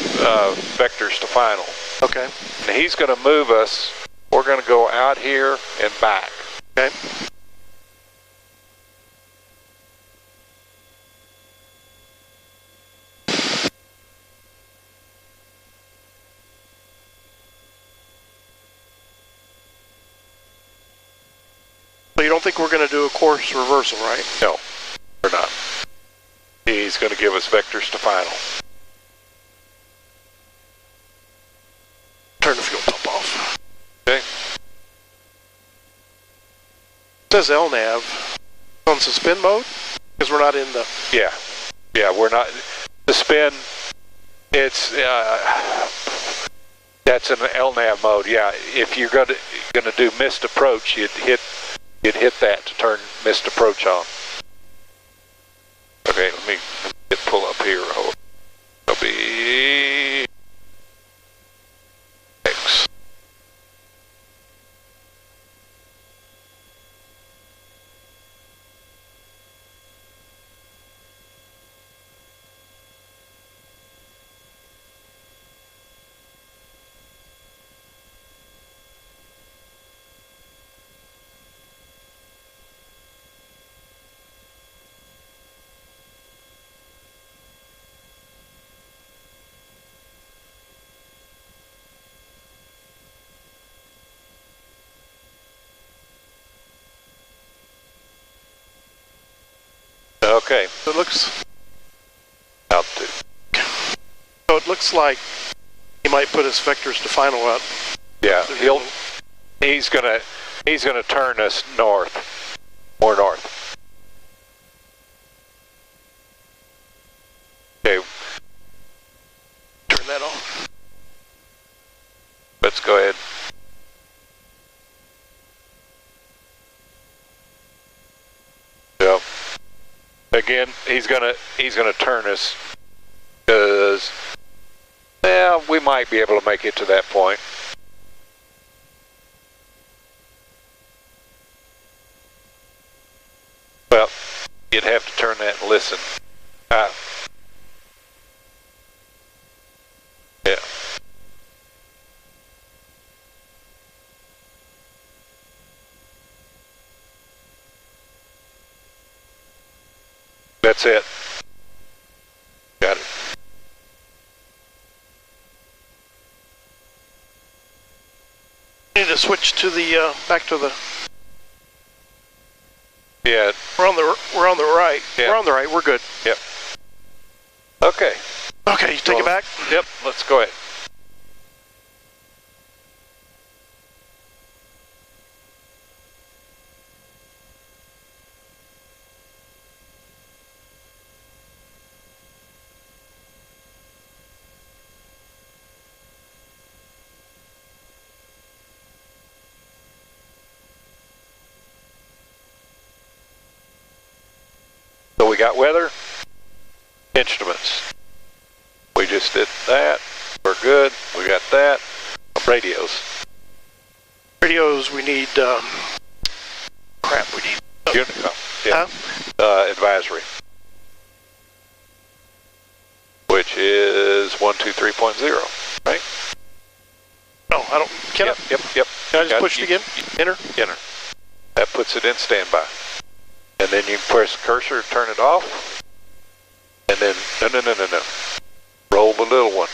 vectors to final. Okay. And he's going to move us. We're going to go out here and back. Okay. So you don't think we're going to do a course reversal, right? No, we're not. He's going to give us vectors to final. Turn the fuel pump off. Okay. It says LNAV on suspend mode because we're not in the... Yeah, we're not. Suspend, it's, that's in the LNAV mode, yeah. If you're going to do missed approach, you'd hit that to turn missed approach on. Okay, let me pull up here. It'll be X. Okay. So it looks. Altitude. So it looks like he might put his vectors to final out. Yeah, he's gonna turn us north, more north. Okay. Turn that off. Let's go ahead. So again, he's gonna turn us because, well, we might be able to make it to that point. Well, you'd have to turn that and listen. Yeah. That's it. Got it. Need to switch to the back to the. Yeah. We're on the right. Yeah. We're on the right. We're good. Yep. Okay. Okay, you take it back. Yep. Let's go ahead. So we got weather, instruments. We just did that. We're good. We got that. Radios. Radios. We need. Crap. We need. Unicom. Yeah. Huh? Advisory. Which is 123.0, right? Oh, I don't. Can Yep. I? Yep. Yep. Can I just push it again? Enter. Enter. That puts it in standby. And then you press cursor, turn it off, and then, no. Roll the little one.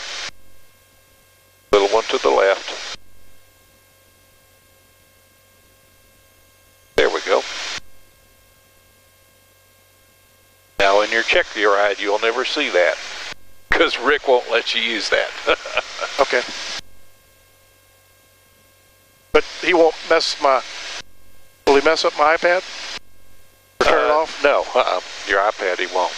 Little one to the left. There we go. Now in your check your ride, you'll never see that, because Rick won't let you use that. Okay. But he won't mess my. Will he mess up my iPad? Or turn it off? No, your iPad he won't.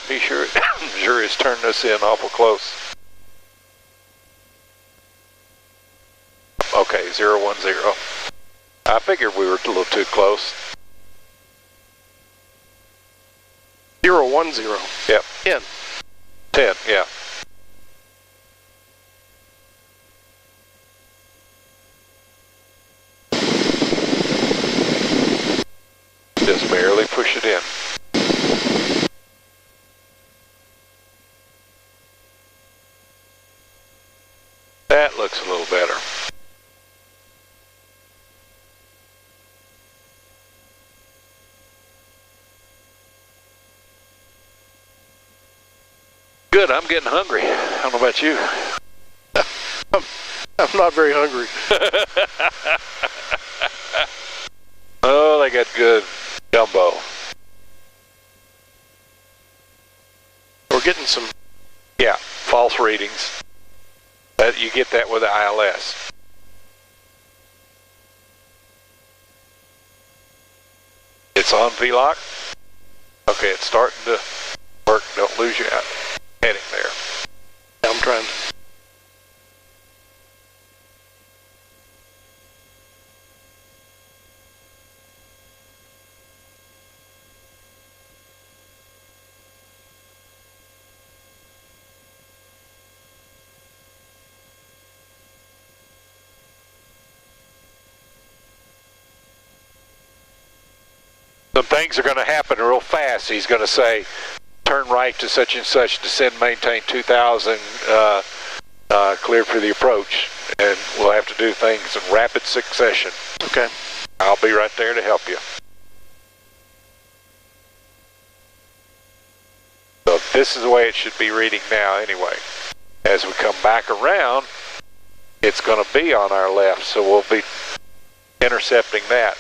He sure is turning us in awful close. Okay, 010. I figured we were a little too close. 010. Yep. 10. 10, yeah. Just barely push it in. That looks a little better. Good, I'm getting hungry. I don't know about you. I'm not very hungry. Oh, they got good gumbo. We're getting some. Yeah, false readings. You get that with the ILS. It's on VLOC. Okay, it's starting to work. Don't lose your heading there. I'm trying to. Some things are going to happen real fast. He's going to say, turn right to such and such, descend, maintain 2,000, cleared for the approach. And we'll have to do things in rapid succession. Okay. I'll be right there to help you. So This is the way it should be reading now anyway. As we come back around, it's going to be on our left, so we'll be intercepting that.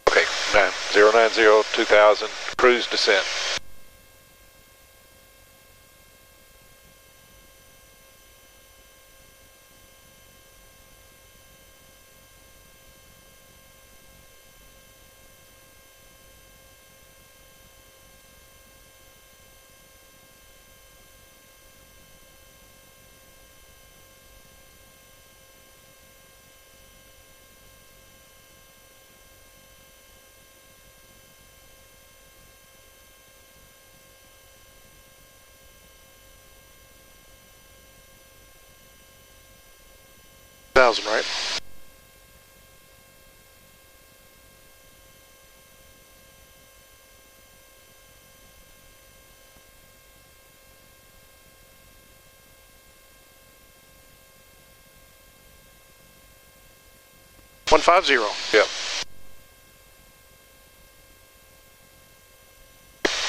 Okay, 090-2000, cruise descent. Right? $150. Yep.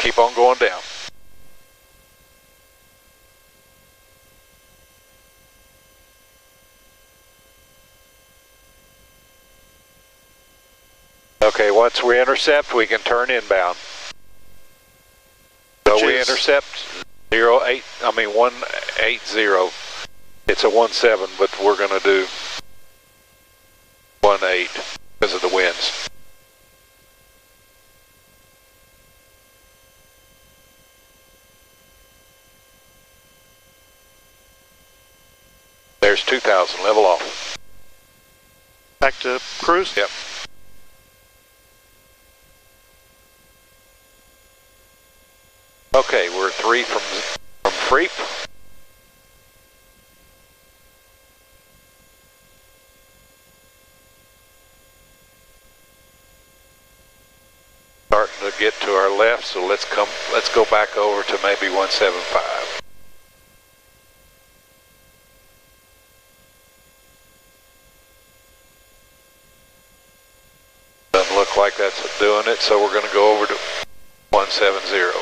Keep on going down. Okay, once we intercept, we can turn inbound. So we intercept 180. It's a 17, but we're going to do 18 because of the winds. There's 2000, level off. Back to cruise? Yep. Okay, we're 3 from Freep. Starting to get to our left, so let's go back over to maybe 175. Doesn't look like that's doing it, so we're going to go over to 170.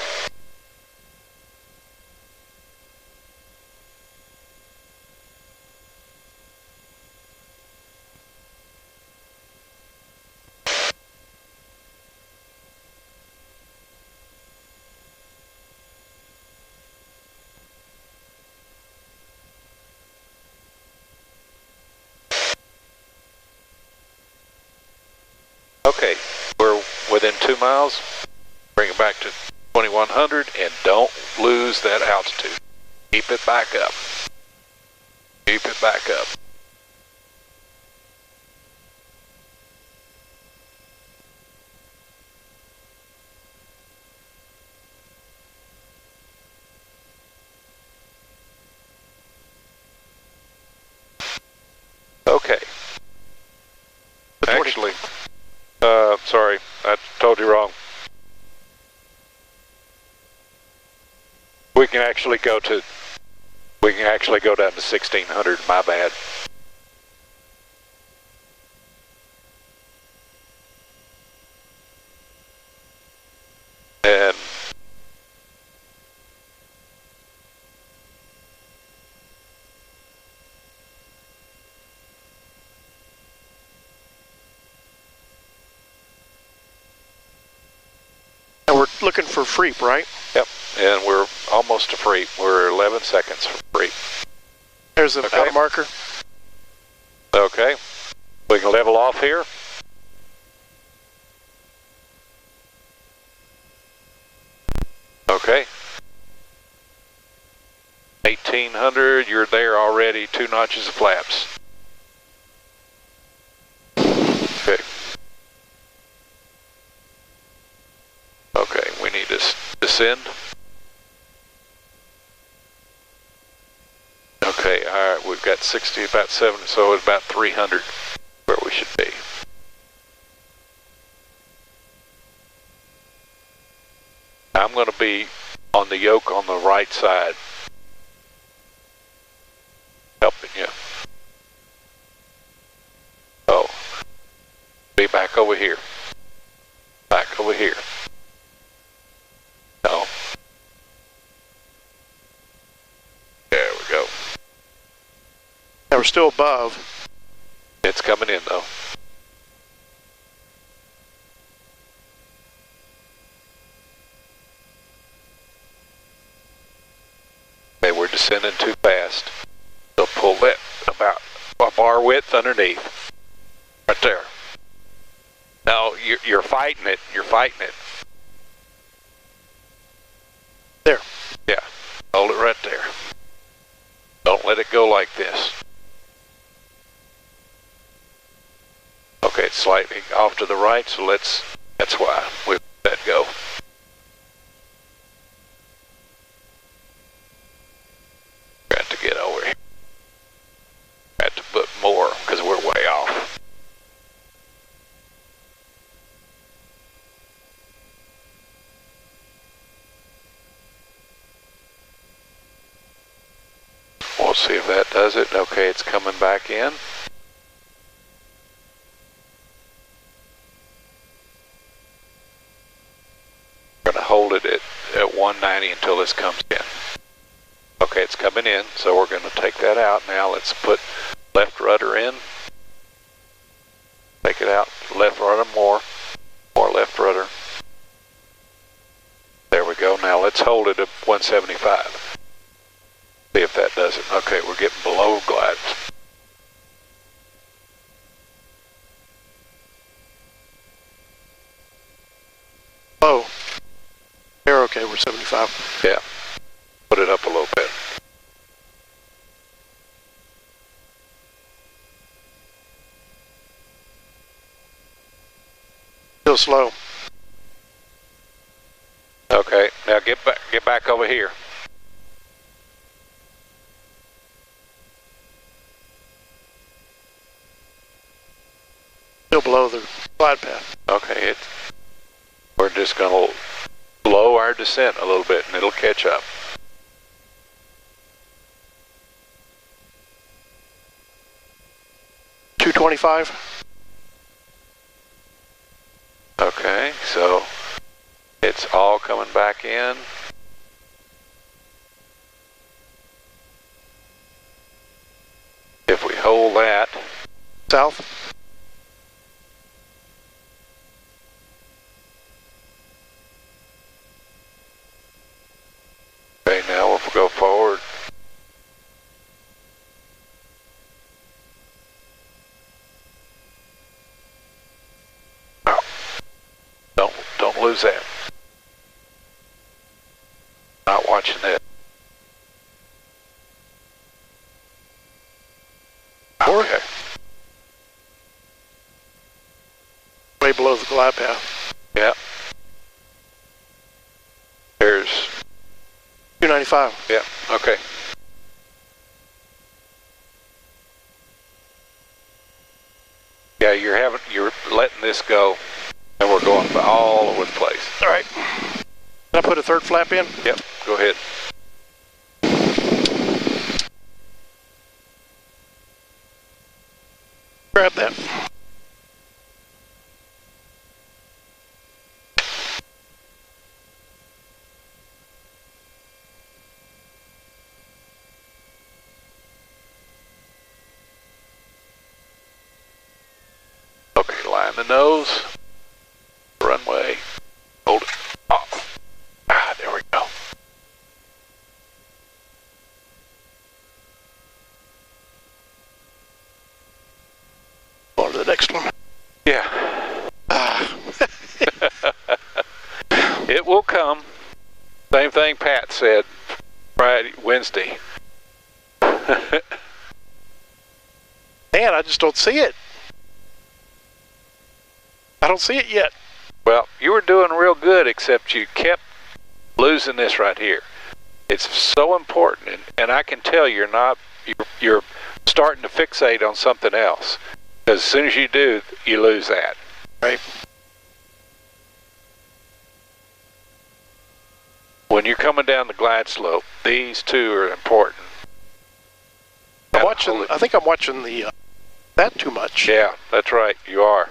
Okay, we're within 2 miles. Bring it back to 2100 and don't lose that altitude. Keep it back up. Keep it back up. Okay. Actually, sorry, I told you wrong. We can actually go down to 1600, my bad. And Freep, right? Yep, and we're almost to Freep. We're 11 seconds from Freep. There's the outer marker. Okay, we can level off here. Okay. 1800, you're there already, 2 notches of flaps. Okay. Okay, we need to descend. Okay, alright, we've got 60, about 70, so it's about 300 where we should be. I'm going to be on the yoke on the right side, helping you. Oh, be back over here. Back over here. No. There we go. Now we're still above. It's coming in though. Okay, we're descending too fast. So pull that about a bar width underneath. Right there. No, you're fighting it. You're fighting it. There. Yeah. Hold it right there. Don't let it go like this. Okay, it's slightly off to the right, so that's why we let that go. Got to get over here. Got to put more, because we're way off. We'll see if that does it. Okay, it's coming back in. We're going to hold it at 190 until this comes in. Okay, it's coming in, so we're going to take that out. Now let's put left rudder in. Take it out. Left rudder more. More left rudder. There we go. Now let's hold it at 175. See if that does it. Okay, we're getting below glide. Oh. Here, okay, we're 75. Yeah. Put it up a little bit. Still slow. Okay, now get back over here. Still below the glide path. Okay, we're just going to slow our descent a little bit and it'll catch up. $225. Okay, so it's all coming back in. If we hold that. South. Okay, now we'll go forward. Oh, don't lose that. Not watching that. Okay. Way below the glide path. Yeah. There's 295. Yeah, okay. Yeah, you're letting this go, and we're going all over the place. All right. Can I put a third flap in? Yep, go ahead. Grab that. Okay, line the nose, runway, hold it off. thing Pat said Wednesday. Man, I just don't see it. I don't see it yet. Well, you were doing real good, except you kept losing this right here. It's so important, and I can tell you're starting to fixate on something else. Because as soon as you do, you lose that. Right. When you're coming down the glide slope, these two are important. I think I'm watching that too much. Yeah, that's right. You are.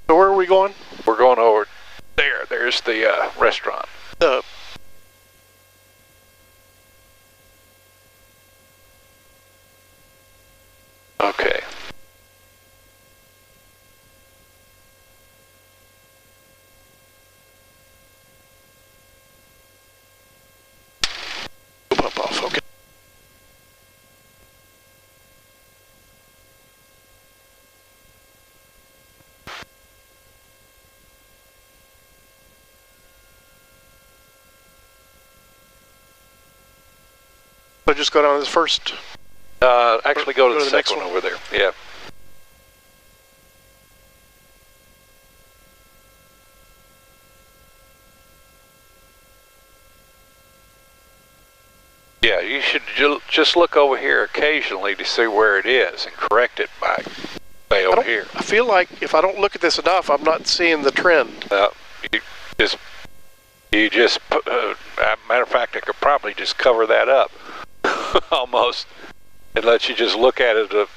So where are we going? We're going over there. There's the restaurant. Okay. Pump off. Okay. So just go down this first. Actually, go to the second one over there. Yeah. Yeah, you should just look over here occasionally to see where it is and correct it by, say, over here. I feel like if I don't look at this enough, I'm not seeing the trend. You just matter of fact, I could probably just cover that up almost and let you just look at it.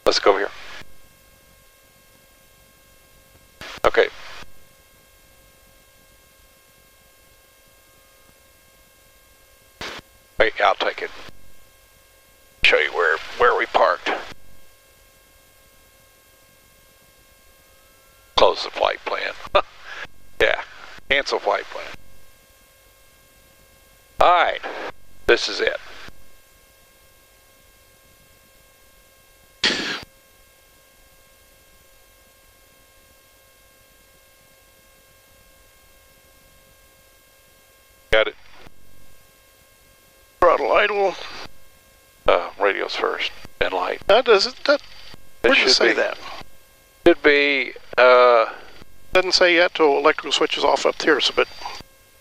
Let's go over here. Okay. Wait, I'll take it. Show you where we parked. Close the flight plan. Yeah, cancel flight plan. All right, this is it. Got it. Throttle idle. Radio's first, then light. Where does it say that? Should be. Doesn't say yet till electrical switch is off up here. So, but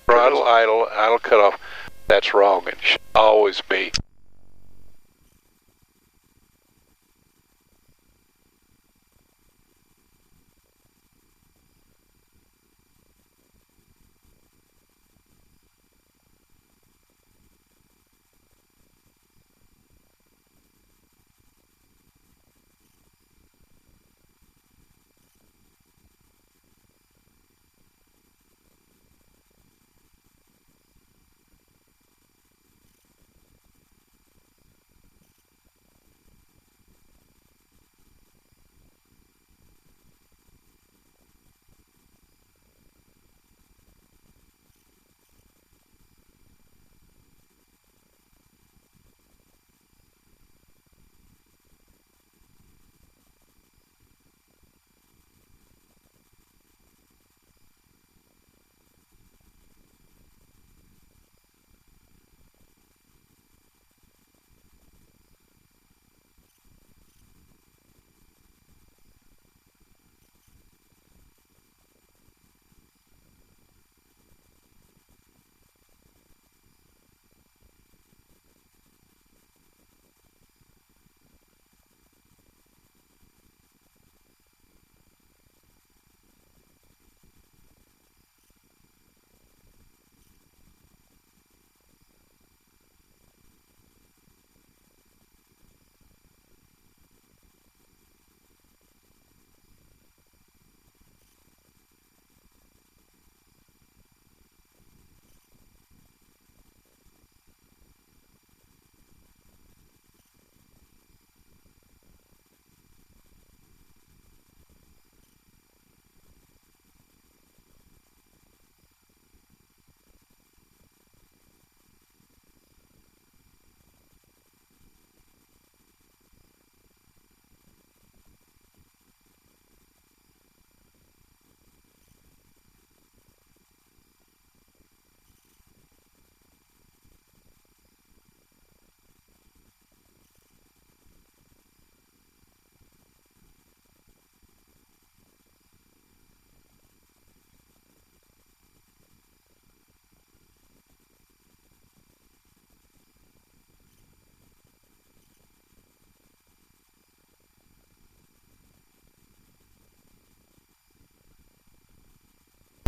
Throttle idle cut off. That's wrong. It should always be